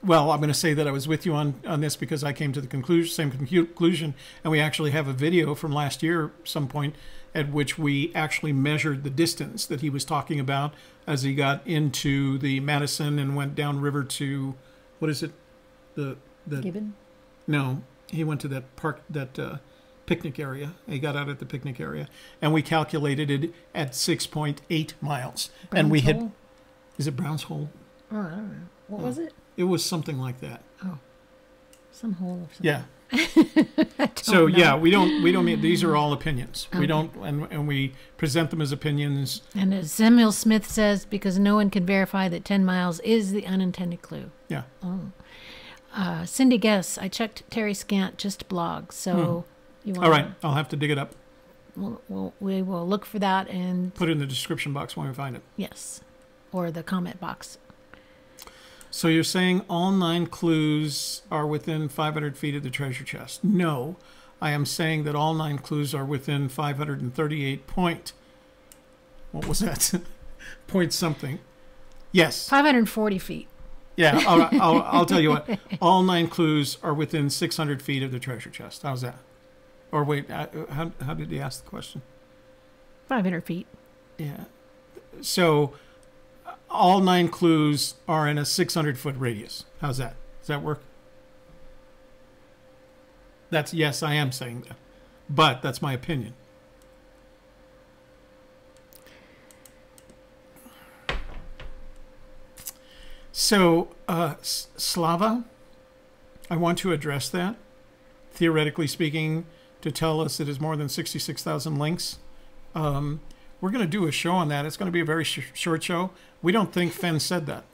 going to say that I was with you on this because I came to the same conclusion, and we actually have a video from last year, some point, at which we actually measured the distance that he was talking about as he got into the Madison and went downriver to, what is it? The Gibbon? No. He went to that park, that picnic area. He got out at the picnic area, and we calculated it at 6.8 miles. Brown's and we hit. Hole? Is it Brown's Hole? Oh, I don't know. What was it? It was something like that. Oh, some hole or something. Yeah. So yeah, we don't mean, these are all opinions. Okay. We don't, and we present them as opinions. And as Samuel Smith says, because no one can verify that 10 miles is the unintended clue. Yeah. Oh. Cindy Guess, I checked Terry Scant just blog, so you want. All right, I'll have to dig it up. We will look for that and put it in the description box when we find it. Yes, or the comment box. So you're saying all 9 clues are within 500 feet of the treasure chest? No, I am saying that all 9 clues are within 538 point. What was that? Point something. Yes. 540 feet. Yeah, I'll tell you what. All 9 clues are within 600 feet of the treasure chest. How's that? Or wait, how did he ask the question? 500 feet. Yeah. So all 9 clues are in a 600-foot radius. How's that? Does that work? Yes, I am saying that. But that's my opinion. So, Slava, I want to address that, theoretically speaking, to tell us it is more than 66,000 links. We're going to do a show on that. It's going to be a very short show. We don't think Fenn said that.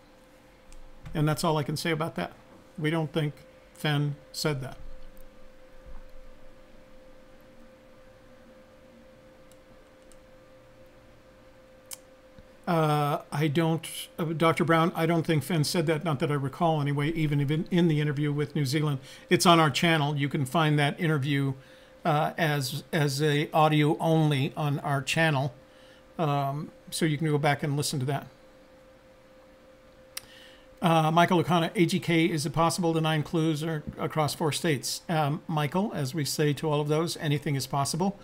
And that's all I can say about that. We don't think Fenn said that. I don't, Dr. Brown, I don't think Fenn said that, not that I recall anyway, even in the interview with New Zealand. It's on our channel. You can find that interview as a audio only on our channel. So you can go back and listen to that. Michael O'Connor, AGK, is it possible the 9 clues are across 4 states? Michael, as we say to all of those, anything is possible.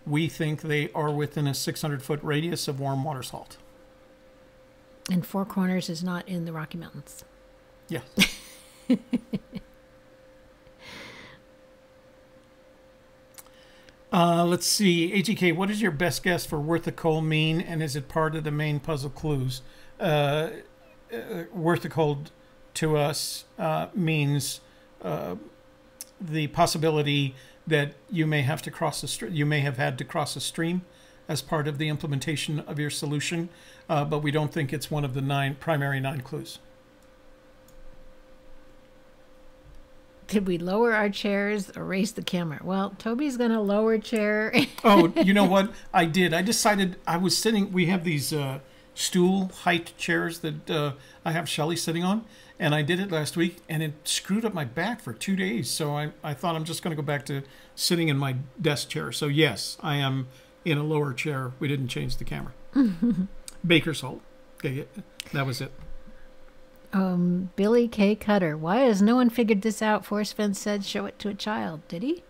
We think they are within a 600-foot radius of warm water salt. And Four Corners is not in the Rocky Mountains. Yeah. Let's see. AGK, what is your best guess for worth a coal mean, and is it part of the main puzzle clues? Worth a coal to us means the possibility that you may have to cross a you may have had to cross a stream as part of the implementation of your solution, but we don't think it's one of the primary 9 clues. Did we lower our chairs or raise the camera? Well, Toby's going to lower chair. Oh, you know what? I did. I decided I was sitting. We have these stool height chairs that I have Shelly sitting on, and I did it last week, and it screwed up my back for 2 days. So I thought I'm just going to go back to sitting in my desk chair. So yes, I am in a lower chair. We didn't change the camera. Baker's Holt. Okay, that was it. Billy K. Cutter. Why has no one figured this out? Forrest Fenn said show it to a child. Did he?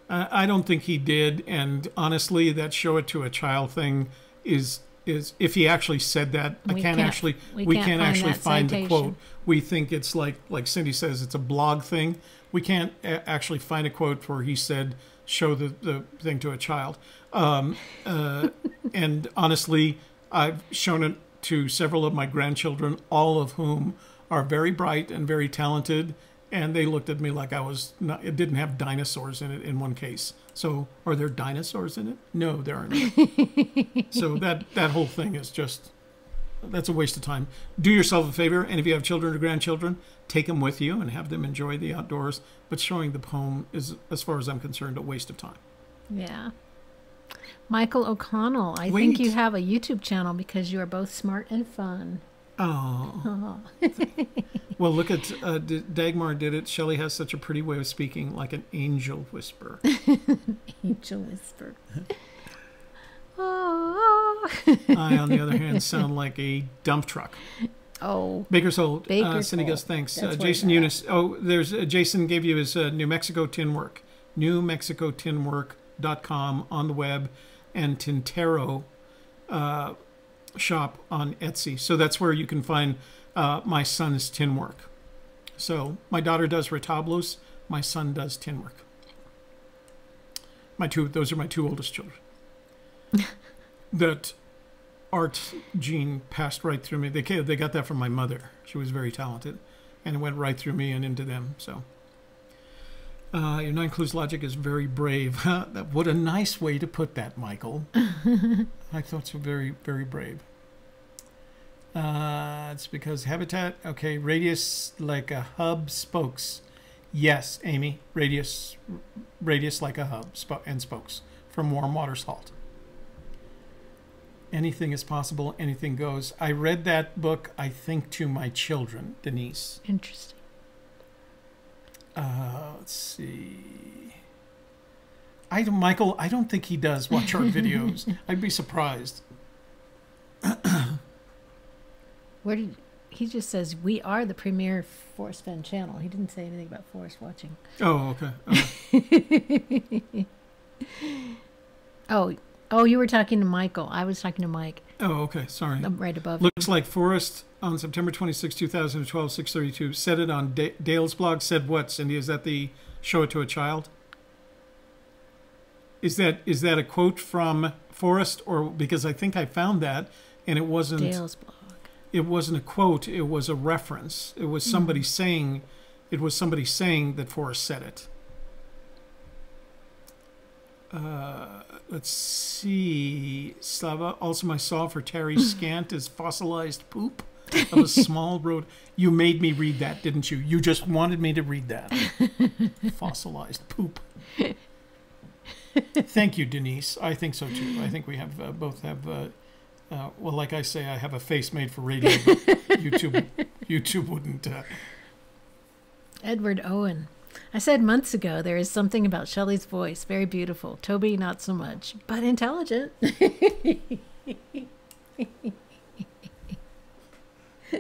I don't think he did. And honestly, that show it to a child thing is if he actually said that, we can't actually find the quote. We think it's like Cindy says, it's a blog thing. We can't actually find a quote where he said show the thing to a child. And honestly, I've shown it to several of my grandchildren, all of whom are very bright and very talented, and they looked at me like it didn't have dinosaurs in it in one case. So, are there dinosaurs in it? No, there are not. So that whole thing is just, that's a waste of time. Do yourself a favor, and if you have children or grandchildren, take them with you and have them enjoy the outdoors. But showing the poem is, as far as I'm concerned, a waste of time. Yeah. Michael O'Connell, I think you have a YouTube channel because you are both smart and fun. Oh. Well, look at Dagmar did it. Shelley has such a pretty way of speaking, like an angel whisper. Angel whisper. Oh. I, on the other hand, sound like a dump truck. Oh. Baker's Holt. Cindy Gus, thanks. Jason Eunice. Oh, there's Jason gave you his New Mexico tin work. NewMexicoTinWork.com on the web, and Tintero shop on Etsy. So that's where you can find my son's tin work. So my daughter does retablos, my son does tin work. Those are my 2 oldest children. That art gene passed right through me. They got that from my mother. She was very talented, and it went right through me and into them. So your 9 clues logic is very brave. What a nice way to put that, Michael. I thought so. Very, very brave. It's because habitat. Okay, radius like a hub, spokes. Yes, Amy. Radius like a hub and spokes from warm water salt. Anything is possible. Anything goes. I read that book, I think, to my children, Denise. Interesting. Let's see. Michael, I don't think he does watch our videos. I'd be surprised. He just says we are the premier Forrest Fenn channel. He didn't say anything about Forrest watching. Oh, okay. Oh, you were talking to Michael. I was talking to Mike. Oh, okay. Sorry. Right above. Looks like Forrest on September 26, 2012, 6:32, said it on Dale's blog. Said what, Cindy? Is that the show it to a child? Is that a quote from Forrest, or because I think I found that and it wasn't Dale's blog. It wasn't a quote. It was a reference. It was somebody saying. It was somebody saying that Forrest said it. Let's see. Slava. Also, my saw for Terry Scant is fossilized poop. of a small road. You made me read that, didn't you? You just wanted me to read that. Fossilized poop. Thank you, Denise. I think so too. I think we have both have. Well, like I say, I have a face made for radio. But YouTube wouldn't. Edward Owen. I said months ago there is something about Shelley's voice, very beautiful. Toby, not so much, but intelligent.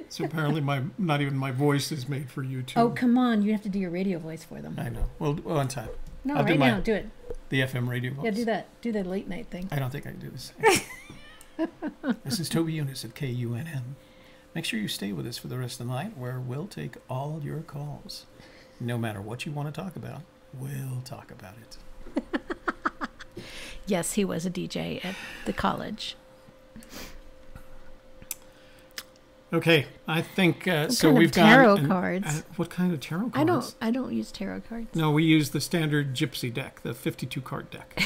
So apparently not even my voice is made for YouTube. Oh, come on. You have to do your radio voice for them. I know. Well, on time. No, I'll right now. Do it. The FM radio voice. Yeah, do that. Do the late night thing. I don't think I can do this. This is Toby Eunice at KUNN. Make sure you stay with us for the rest of the night, where we'll take all your calls. No matter what you want to talk about, we'll talk about it. Yes, he was a DJ at the college. Okay, I think so. We've got tarot cards. What kind of tarot cards? I don't use tarot cards. No, we use the standard Gypsy deck, the 52 card deck.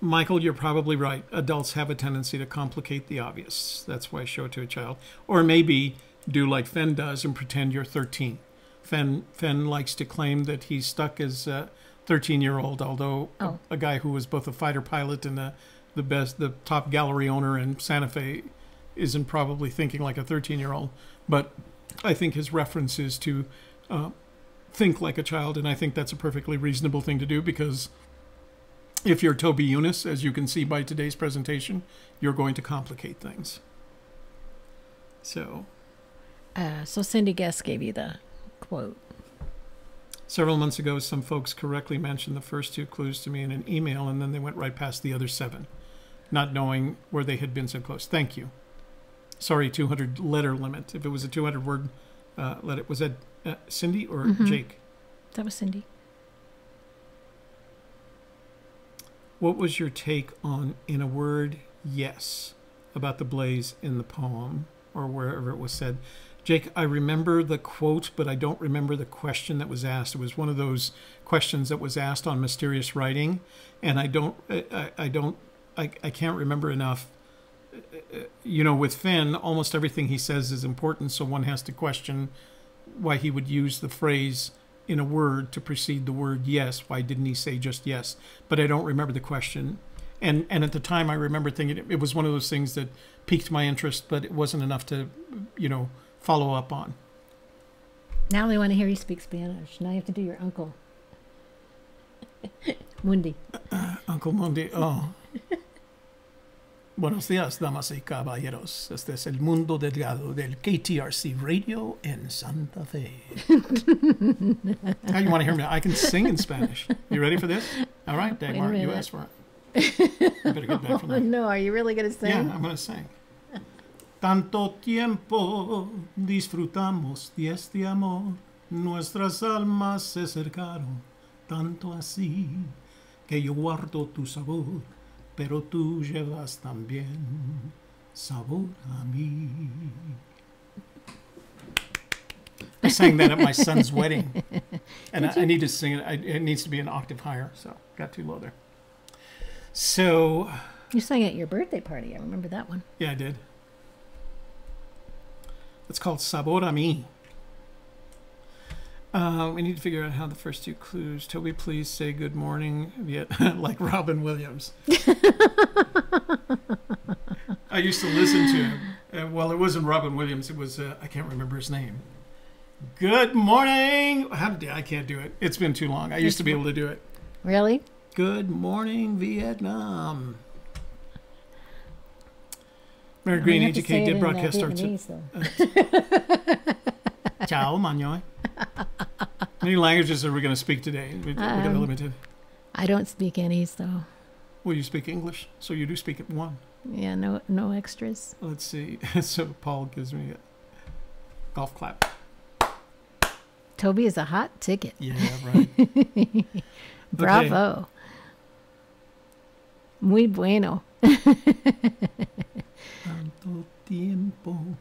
Michael, you're probably right. Adults have a tendency to complicate the obvious. That's why I show it to a child, or maybe do like Fenn does and pretend you're 13. Fenn likes to claim that he's stuck as a 13-year-old, although a guy who was both a fighter pilot and the top gallery owner in Santa Fe isn't probably thinking like a 13-year-old. But I think his reference is to think like a child, and I think that's a perfectly reasonable thing to do, because if you're Toby Eunice, as you can see by today's presentation, you're going to complicate things. So Cindy Guest gave you the quote. Several months ago, some folks correctly mentioned the first 2 clues to me in an email, and then they went right past the other 7, not knowing where they had been so close. Thank you. Sorry, 200 letter limit. If it was a 200 word letter, was that Cindy or Jake? That was Cindy. What was your take on, in a word, yes, about the blaze in the poem, or wherever it was said? Jake, I remember the quote, but I don't remember the question that was asked. It was one of those questions that was asked on Mysterious Writing, and I can't remember enough. You know, with Fenn, almost everything he says is important, so one has to question why he would use the phrase in a word to precede the word yes. Why didn't he say just yes? But I don't remember the question. And at the time, I remember thinking it was one of those things that piqued my interest, but it wasn't enough to, follow up on. Now they want to hear you speak Spanish. Now you have to do your uncle. Mundi. Uncle Mundi, oh. Buenos días, damas y caballeros. Este es el mundo delgado del KTRC Radio en Santa Fe. How you want to hear me? I can sing in Spanish. You ready for this? All right, Dagmar, you asked for it. I better get back from that. No, are you really going to sing? Yeah, I'm going to sing. Tanto tiempo disfrutamos de este amor, nuestras almas se acercaron, tanto así que yo guardo tu sabor, pero tú llevas también sabor a mí. I sang that at my son's wedding, and I need to sing it. It needs to be an octave higher, so got too low there. So you sang at your birthday party. I remember that one. Yeah, I did. It's called Sabor a Mí. We need to figure out how the first 2 clues. Toby, please say good morning, like Robin Williams. I used to listen to him. Well, it wasn't Robin Williams. It was, I can't remember his name. Good morning. I can't do it. It's been too long. I used to be able to do it. Really? Good morning, Vietnam. Mary Green, HK, did broadcast starts. Ciao, Manyoy. How many languages are we going to speak today? We're going to limit it. I don't speak any, so. Well, you speak English, so you do speak it 1. Yeah, no extras. Let's see. So Paul gives me a golf clap. Toby is a hot ticket. Yeah, right. Bravo. Okay. Muy bueno. Tanto tiempo.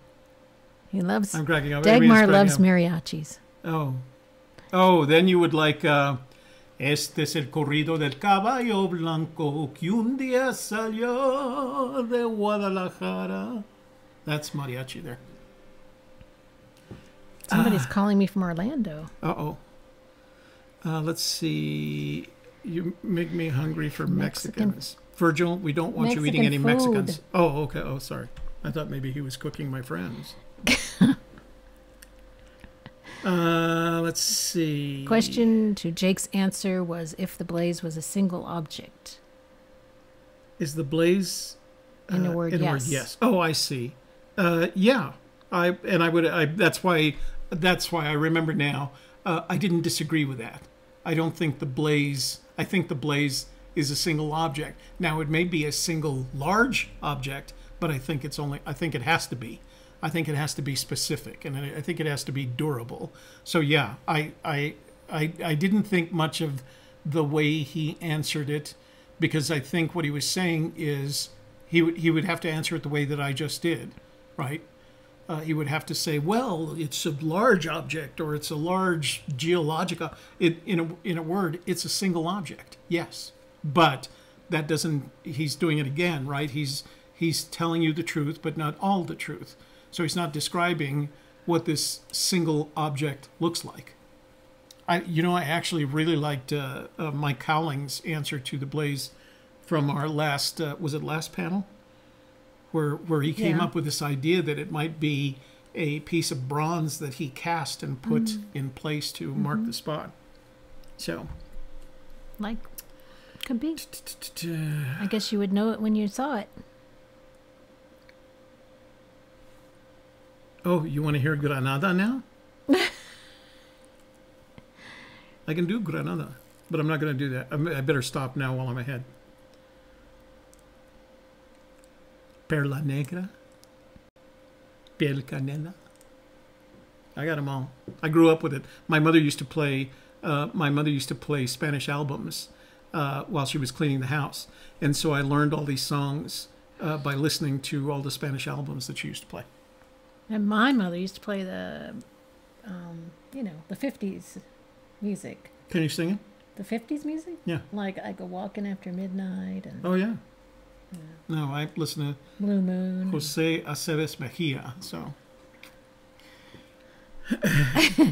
He loves. I'm cracking up. Dagmar loves mariachis. Oh, then you would like. Este es el corrido del caballo blanco que un día salió de Guadalajara. That's mariachi there. Somebody's calling me from Orlando. Uh-oh. Let's see. You make me hungry for Mexicans. Virgil, we don't want you eating any Mexican food. Mexicans. Oh, okay. Oh, sorry. I thought maybe he was cooking my friends. Let's see. Question to Jake's answer was if the blaze was a single object. Is the blaze In the word yes. Yes. Oh, I see. Yeah. That's why I remember now. I didn't disagree with that. I don't think the blaze. I think the blaze is a single object. Now it may be a single large object, but I think it has to be. I think it has to be specific, and I think it has to be durable. So yeah, I didn't think much of the way he answered it, because I think what he was saying is he would have to answer it the way that I just did, right? He would have to say, well, it's a large object, or it's a large geological. In a word, it's a single object. Yes, but that doesn't. He's doing it again, right? He's telling you the truth, but not all the truth. So he's not describing what this single object looks like. I actually really liked Mike Cowling's answer to the blaze from our last last panel, where he came up with this idea that it might be a piece of bronze that he cast and put in place to mark the spot. So, Could be. I guess you would know it when you saw it. Oh, you want to hear Granada now? I can do Granada, but I'm not going to do that. I better stop now while I'm ahead. Perla Negra. Piel Canela. I got them all. I grew up with it. My mother used to play Spanish albums while she was cleaning the house. And so I learned all these songs by listening to all the Spanish albums that she used to play. And my mother used to play the 50s music. Can you sing it? The 50s music? Yeah. Like I Go Walking After Midnight. And, oh, yeah. No, I listen to Blue Moon. Jose Aceves Mejia, so.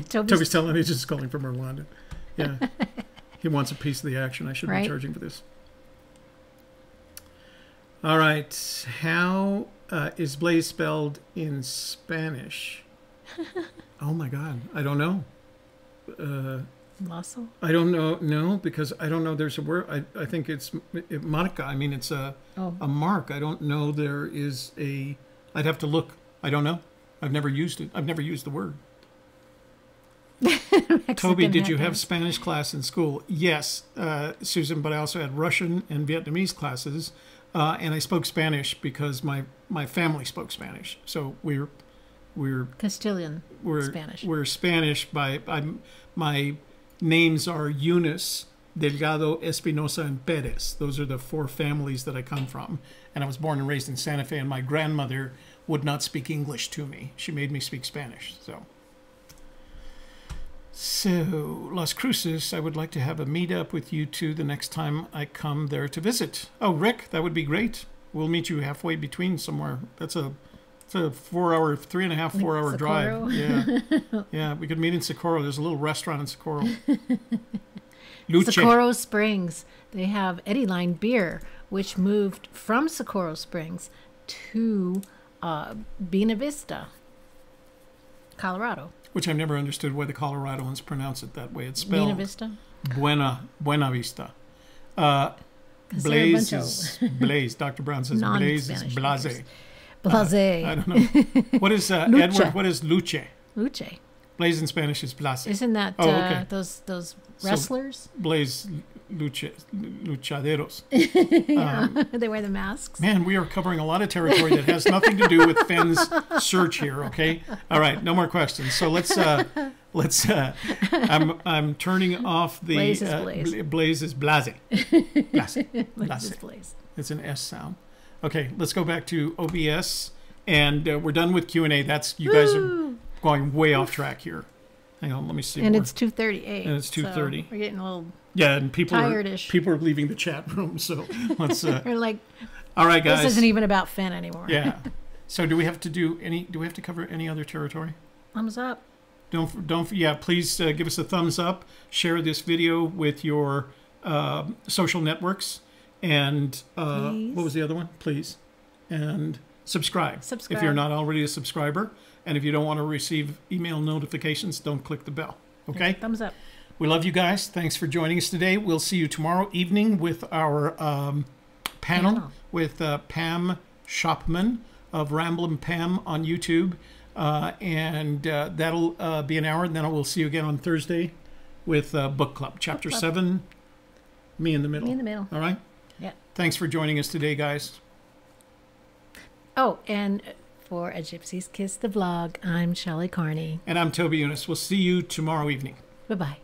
Toby's telling me he's just calling from Orlando. Yeah. He wants a piece of the action. I should be charging for this. All right. How is blaze spelled in Spanish? Oh, my God. I don't know. Lasso? I don't know. No, because I don't know there's a word. I think it's marca. I mean, it's a mark. I don't know there is a... I'd have to look. I don't know. I've never used it. I've never used the word. Toby, did you have Spanish class in school? Yes, Susan, but I also had Russian and Vietnamese classes, and I spoke Spanish because my family spoke Spanish. So we're Castilian Spanish. We're Spanish my names are Eunice, Delgado, Espinosa, and Perez. Those are the four families that I come from. And I was born and raised in Santa Fe, and my grandmother would not speak English to me. She made me speak Spanish. So, Las Cruces, I would like to have a meet-up with you two the next time I come there to visit. Oh, Rick, that would be great. We'll meet you halfway between somewhere. It's a 4-hour drive. Yeah. Yeah, we could meet in Socorro. There's a little restaurant in Socorro. Socorro Springs. They have Eddie Line beer, which moved from Socorro Springs to Buena Vista, Colorado. Which I've never understood why the Coloradoans pronounce it that way. It's spelled Buena Vista? Buena Vista. Blaze is Blaze. Dr. Brown says Blaze is blase. Blase. I don't know. What is Edward? What is luce? Luce. Blaze in Spanish is blase. Isn't that okay. those wrestlers? So, Blaze luchaderos. They wear the masks. Man, we are covering a lot of territory that has nothing to do with Fenn's search here. Okay. All right. No more questions. So let's. I'm turning off the. Blaze is Blaze. Blaze is blase. Blase. Blaze is Blaze. It's an S sound. Okay, let's go back to OBS, and we're done with Q&A. You guys are going way off track here. Hang on, let me see. And it's 2:38. And it's 2:30. So we're getting a little and people tired-ish. People are leaving the chat room, so let's. We're like, all right, guys. This isn't even about Fenn anymore. Yeah. So do we have to cover any other territory? Thumbs up. Yeah, please give us a thumbs up. Share this video with your social networks. And what was the other one? Please. And subscribe. If you're not already a subscriber. And if you don't want to receive email notifications, don't click the bell. Okay? Thumbs up. We love you guys. Thanks for joining us today. We'll see you tomorrow evening with our panel with Pam Shopman of Ramblin' Pam on YouTube. And that'll be an hour. And then we'll see you again on Thursday with Book Club, Chapter 7, Me in the Middle. Me in the Middle. All right? Yeah. Thanks for joining us today, guys. Oh, and for A Gypsy's Kiss, the vlog, I'm Shelley Carney. And I'm Toby Eunice. We'll see you tomorrow evening. Bye-bye.